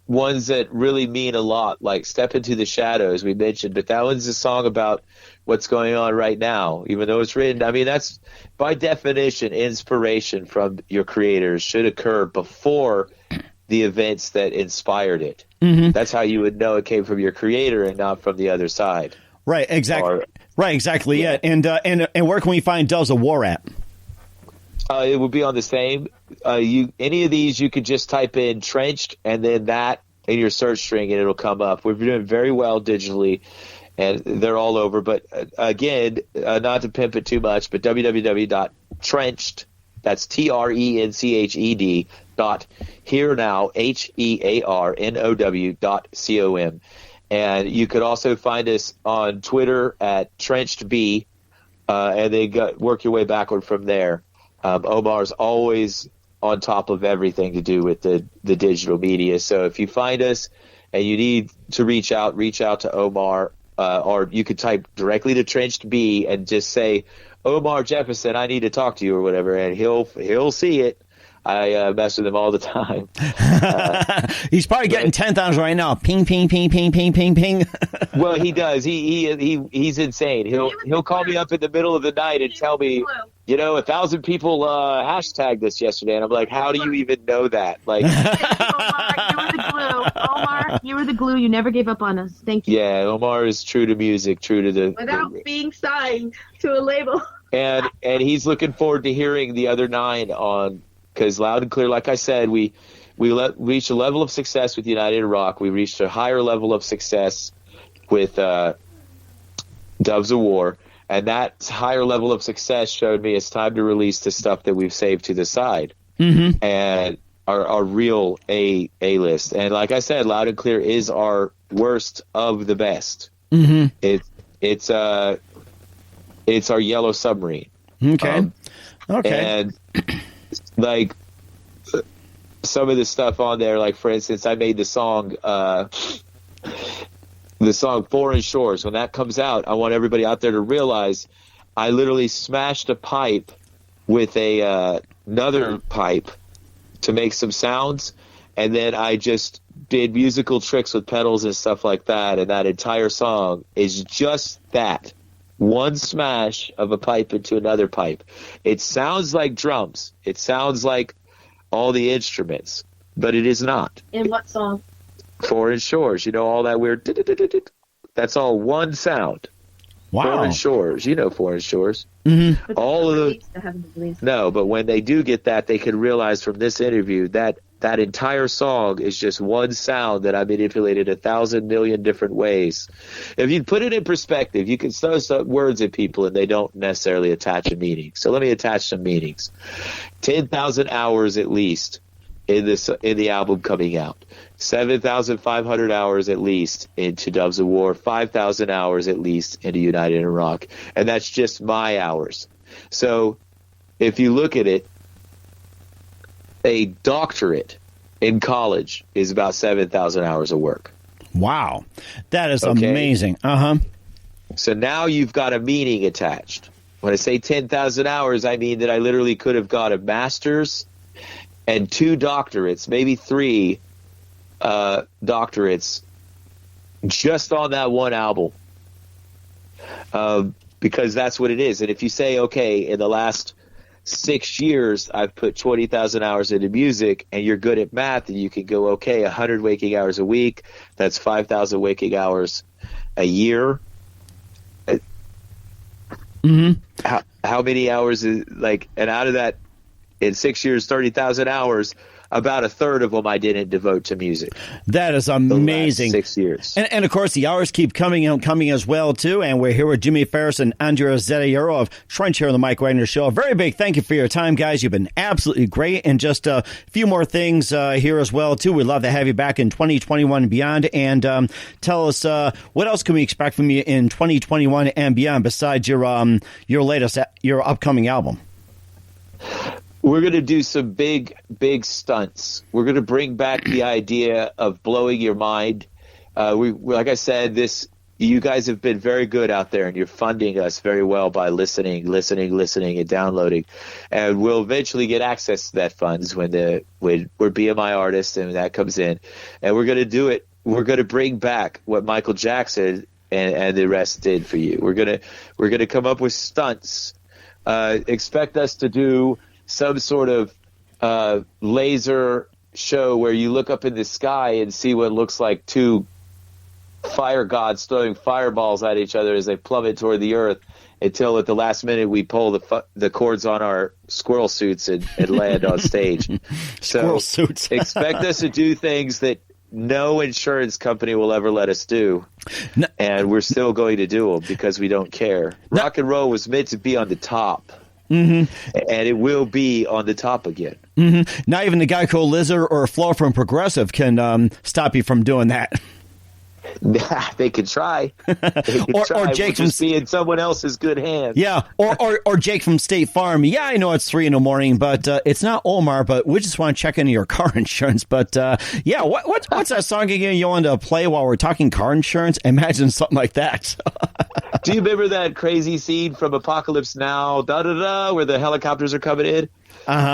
ones that really mean a lot, like Step Into the Shadows we mentioned, but that one's a song about what's going on right now, even though it's written. I mean, that's by definition, inspiration from your creators should occur before the events that inspired it. That's how you would know it came from your creator and not from the other side. Right, exactly. Right, exactly. Yeah. And where can we find Doves of War at? It would be on the same. Any of these, you could just type in "Trenched" and then that in your search string, and it'll come up. We're doing very well digitally, and they're all over. But again, not to pimp it too much, but www.trenched, that's TRENCHED .hearnow HEARNOW.com. And you could also find us on Twitter at TrenchedB, and then work your way backward from there. Omar's always on top of everything to do with the digital media. So if you find us and you need to reach out to Omar, or you could type directly to Trenched B and just say, Omar Jefferson, I need to talk to you or whatever, and he'll see it. I mess with him all the time. He's probably getting 10,000 right now. Ping, ping, ping, ping, ping, ping, ping. Well, he does. He's insane. He'll call me up in the middle of the night and tell me, 1,000 people hashtagged this yesterday, and I'm like, how do you even know that? Like, Omar, you were the glue. You never gave up on us. Thank you. Yeah, Omar is true to music, true to the without being signed to a label. and he's looking forward to hearing the other 9 on. Because Loud and Clear, like I said, we reached a level of success with United in Rock. We reached a higher level of success with Doves of War. And that higher level of success showed me it's time to release the stuff that we've saved to the side. And our real A-list. And like I said, Loud and Clear is our worst of the best. It's our Yellow Submarine. Okay. And like some of the stuff on there, like for instance, I made the song Foreign Shores. When that comes out, I want everybody out there to realize I literally smashed a pipe with another pipe to make some sounds, and then I just did musical tricks with pedals and stuff like that, and that entire song is just that. One smash of a pipe into another pipe. It sounds like drums. It sounds like all the instruments, but it is not. In what song? Foreign Shores. All that weird. That's all one sound. Wow. Foreign Shores. Foreign Shores. All of the. No, but when they do get that, they can realize from this interview that that entire song is just one sound that I manipulated 1,000 million different ways. If you put it in perspective, you can throw some words at people and they don't necessarily attach a meaning. So let me attach some meanings. 10,000 hours at least in the album coming out. 7,500 hours at least into Doves of War. 5,000 hours at least into United in Rock. And that's just my hours. So if you look at it, a doctorate in college is about 7,000 hours of work. Wow. That is amazing. So now you've got a meaning attached. When I say 10,000 hours, I mean that I literally could have got a master's and 2 doctorates, maybe 3 doctorates just on that one album. Because that's what it is. And if you say, okay, in the last 6 years, I've put 20,000 hours into music, and you're good at math, and you can go, okay, 100 waking hours a week, that's 5,000 waking hours a year. How many hours is and out of that, in 6 years, 30,000 hours, about a third of them I didn't devote to music. That is amazing. The last 6 years. And of course, the hours keep coming as well, too. And we're here with Jimmi Ferris and Andrea Zattiero of Trench here on the Mike Wagner Show. A very big thank you for your time, guys. You've been absolutely great. And just a few more things here as well, too. We'd love to have you back in 2021 and beyond. And tell us, what else can we expect from you in 2021 and beyond besides your upcoming album? We're going to do some big stunts. We're going to bring back the idea of blowing your mind. We like I said, this you guys have been very good out there, and you're funding us very well by listening, and downloading. And we'll eventually get access to that funds when we're BMI artists and that comes in. And we're going to do it. We're going to bring back what Michael Jackson and the rest did for you. We're gonna come up with stunts. Expect us to do some sort of laser show where you look up in the sky and see what looks like two fire gods throwing fireballs at each other as they plummet toward the earth, until at the last minute we pull the cords on our squirrel suits and land on stage. Squirrel suits. Expect us to do things that no insurance company will ever let us do. No. And we're still going to do them because we don't care. No. Rock and roll was meant to be on the top. And it will be on the top again. Not even the Geico Lizard or Flo from Progressive can stop you from doing that. They could try. Or Jake we'll just be in someone else's good hands. Yeah, or Jake from State Farm. Yeah, I know it's 3 a.m, but it's not Omar. But we just want to check into your car insurance. But yeah, what's that song again you wanted to play while we're talking car insurance? Imagine something like that. Do you remember that crazy scene from Apocalypse Now, where the helicopters are coming in?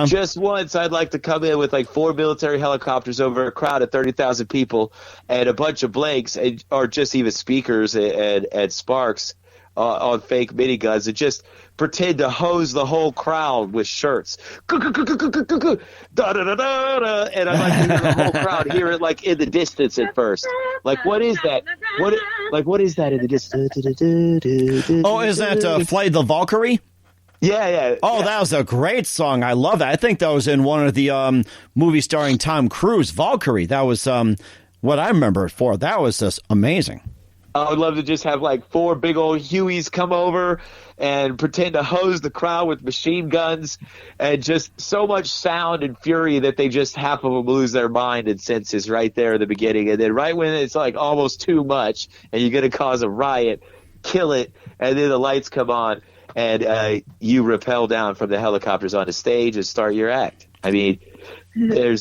Just once, I'd like to come in with like 4 military helicopters over a crowd of 30,000 people and a bunch of blanks, or just even speakers and sparks on fake miniguns, and just pretend to hose the whole crowd with shirts. And I'd like to hear the whole crowd hear it like in the distance at first. Like, what is that? What is that in the distance? Oh, is that Flight of the Valkyrie? Yeah. Oh, that was a great song. I love that. I think that was in one of the movies starring Tom Cruise, Valkyrie. That was what I remember it for. That was just amazing. I would love to just have like 4 big old Hueys come over and pretend to hose the crowd with machine guns, and just so much sound and fury that they just half of them lose their mind and senses right there in the beginning. And then right when it's like almost too much and you're going to cause a riot, kill it, and then the lights come on. And you rappel down from the helicopters onto stage and start your act. I mean, we're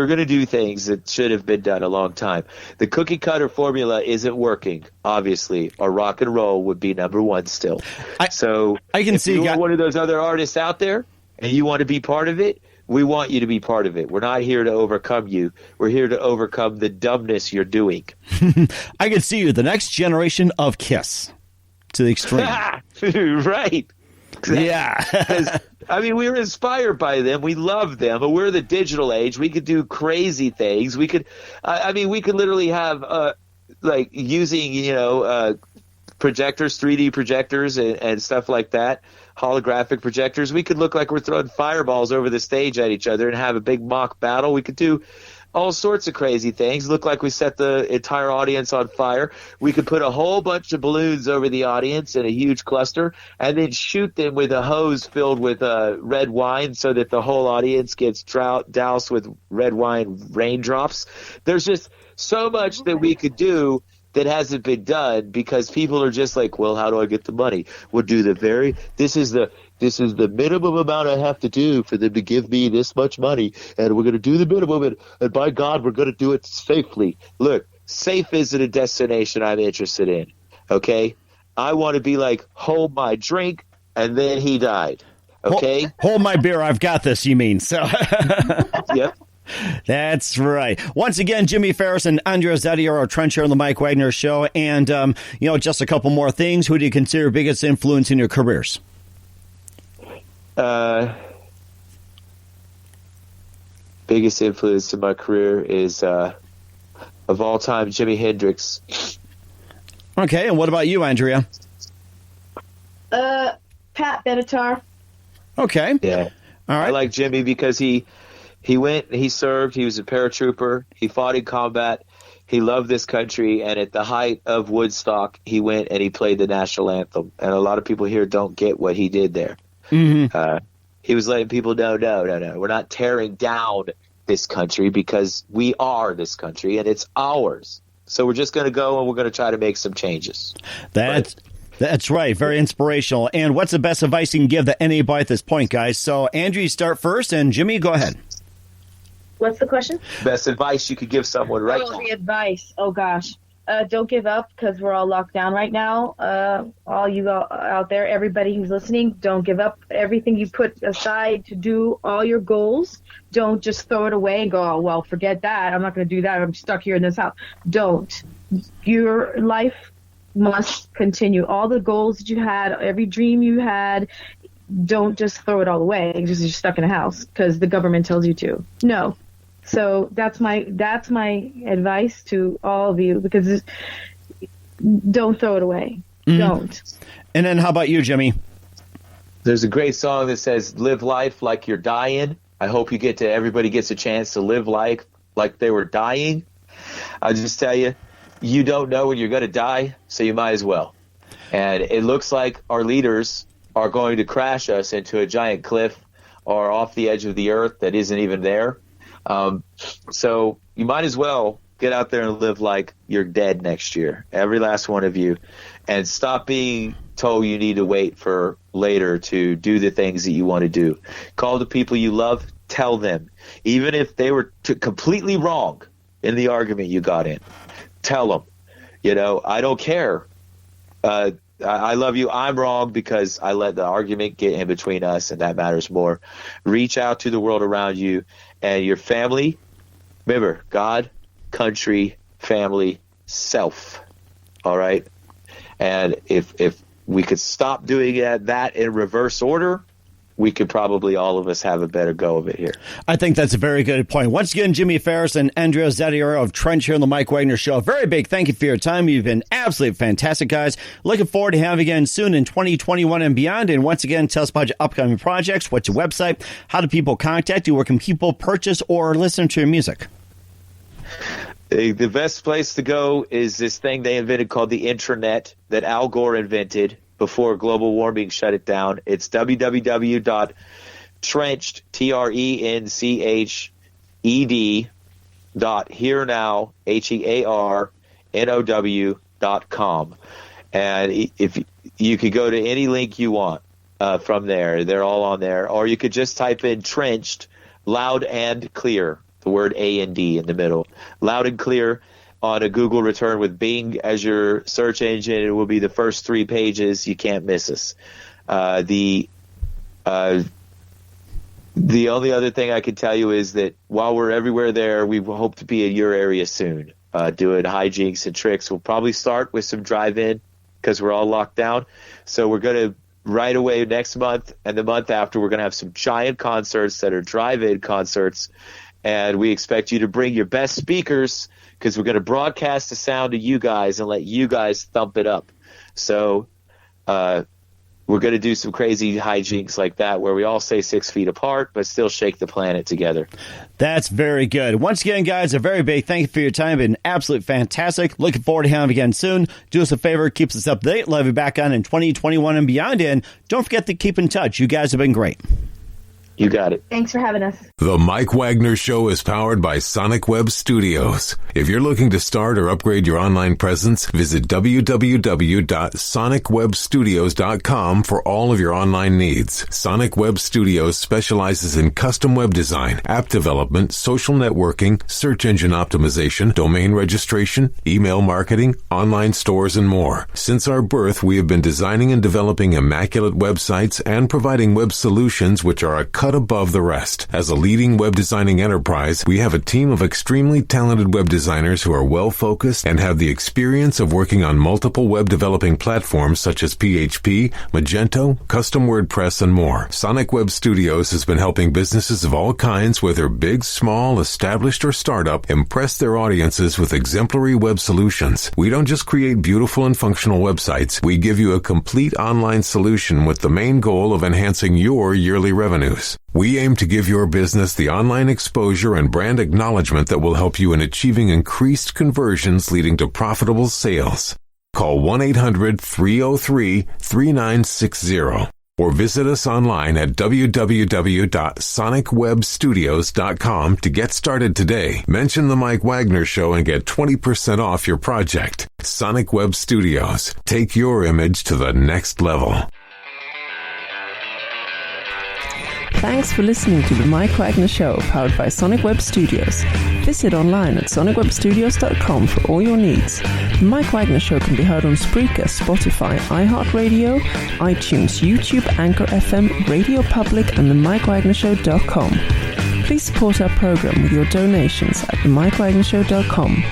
going to do things that should have been done a long time. The cookie cutter formula isn't working, obviously, or rock and roll would be number one still. I can see you're one of those other artists out there and you want to be part of it. We want you to be part of it. We're not here to overcome you. We're here to overcome the dumbness you're doing. I can see you, the next generation of Kiss. To the extreme. Right. Yeah. I mean, we were inspired by them. We love them. But we're the digital age. We could do crazy things. We could, we could literally have, like, using, projectors, 3D projectors and stuff like that, holographic projectors. We could look like we're throwing fireballs over the stage at each other and have a big mock battle. We could do all sorts of crazy things. Look like we set the entire audience on fire. We could put a whole bunch of balloons over the audience in a huge cluster and then shoot them with a hose filled with red wine so that the whole audience gets doused with red wine raindrops. There's just so much that we could do that hasn't been done because people are just like, well, how do I get the money? We'll do this is the minimum amount I have to do for them to give me this much money, and we're going to do the minimum, and by God, we're going to do it safely. Look, safe isn't a destination I'm interested in, okay? I want to be like, hold my drink, and then he died, okay? Hold my beer, I've got this, you mean. So. Yep. That's right. Once again, Jimmi Ferris and Andrea Zattiero are trench here on the Mike Wagner Show. And, just a couple more things. Who do you consider biggest influence in your careers? Biggest influence in my career is, of all time, Jimi Hendrix. Okay, and what about you, Andrea? Pat Benatar. Okay. Yeah. All right. I like Jimmy because he went, he served, he was a paratrooper, he fought in combat, he loved this country, and at the height of Woodstock, he went and he played the national anthem. And a lot of people here don't get what he did there. Mm-hmm. He was letting people know, no, we're not tearing down this country because we are this country and it's ours. So we're just going to go and we're going to try to make some changes. That's right. Very inspirational. And what's the best advice you can give to anybody at this point, guys? So, Andrew, you start first, and Jimmy, go ahead. What's the question? Best advice you could give someone right now. The advice. Oh, gosh. don't give up, because we're all locked down right now. All you out there, everybody who's listening, don't give up. Everything you put aside to do all your goals, don't just throw it away and go, oh, well, forget that. I'm not going to do that. I'm stuck here in this house. Don't. Your life must continue. All the goals that you had, every dream you had, don't just throw it all away because you're stuck in a house because the government tells you to. No. So that's my advice to all of you, because don't throw it away. Don't. And then how about you, Jimmy? There's a great song that says, live life like you're dying. I hope everybody gets a chance to live life like they were dying. I'll just tell you, you don't know when you're going to die, so you might as well. And it looks like our leaders are going to crash us into a giant cliff or off the edge of the earth that isn't even there. So you might as well get out there and live like you're dead next year, every last one of you, and stop being told you need to wait for later to do the things that you want to do. Call the people you love, tell them, even if they were completely wrong in the argument you got in, tell them, I don't care. I love you. I'm wrong because I let the argument get in between us, and that matters more. Reach out to the world around you and your family. Remember, God, country, family, self. All right? And if we could stop doing that in reverse order, we could probably, all of us, have a better go of it here. I think that's a very good point. Once again, Jimmy Ferris and Andrea Zattiero of Trench here on the Mike Wagner Show. A very big thank you for your time. You've been absolutely fantastic, guys. Looking forward to having you again soon in 2021 and beyond. And once again, tell us about your upcoming projects. What's your website? How do people contact you? Where can people purchase or listen to your music? The best place to go is this thing they invented called the intranet that Al Gore invented before global warming shut it down. It's www.trenched, TRENCHED.hearnow, HEARNOW.com. And if you could go to any link you want from there, they're all on there. Or you could just type in Trenched, loud and clear, the word A and D in the middle, loud and clear, on a Google return with Bing as your search engine. It will be the first 3 pages. You can't miss us. The only other thing I can tell you is that while we're everywhere there, we hope to be in your area soon, doing hijinks and tricks. We'll probably start with some drive-in because we're all locked down. So we're going to right away next month and the month after, we're going to have some giant concerts that are drive-in concerts. And we expect you to bring your best speakers, because we're going to broadcast the sound to you guys and let you guys thump it up. So we're going to do some crazy hijinks like that where we all stay 6 feet apart but still shake the planet together. That's very good. Once again, guys, a very big thank you for your time. Been absolutely fantastic. Looking forward to having you again soon. Do us a favor, keep us up to date. We'll have you back on in 2021 and beyond. And don't forget to keep in touch. You guys have been great. You got it. Thanks for having us. The Mike Wagner Show is powered by Sonic Web Studios. If you're looking to start or upgrade your online presence, visit www.sonicwebstudios.com for all of your online needs. Sonic Web Studios specializes in custom web design, app development, social networking, search engine optimization, domain registration, email marketing, online stores, and more. Since our birth, we have been designing and developing immaculate websites and providing web solutions which are a cut above the rest. As a leading web designing enterprise, we have a team of extremely talented web designers who are well-focused and have the experience of working on multiple web developing platforms such as PHP, Magento, custom WordPress, and more. Sonic Web Studios has been helping businesses of all kinds, whether big, small, established, or startup, impress their audiences with exemplary web solutions. We don't just create beautiful and functional websites. We give you a complete online solution with the main goal of enhancing your yearly revenues. We aim to give your business the online exposure and brand acknowledgement that will help you in achieving increased conversions leading to profitable sales. Call 1-800-303-3960 or visit us online at www.sonicwebstudios.com to get started today. Mention the Mike Wagner Show and get 20% off your project. Sonic Web Studios. Take your image to the next level. Thanks for listening to The Mike Wagner Show, powered by Sonic Web Studios. Visit online at sonicwebstudios.com for all your needs. The Mike Wagner Show can be heard on Spreaker, Spotify, iHeartRadio, iTunes, YouTube, Anchor FM, Radio Public, and themikewagnershow.com. Please support our program with your donations at themikewagnershow.com.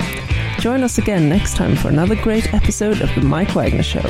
Join us again next time for another great episode of The Mike Wagner Show.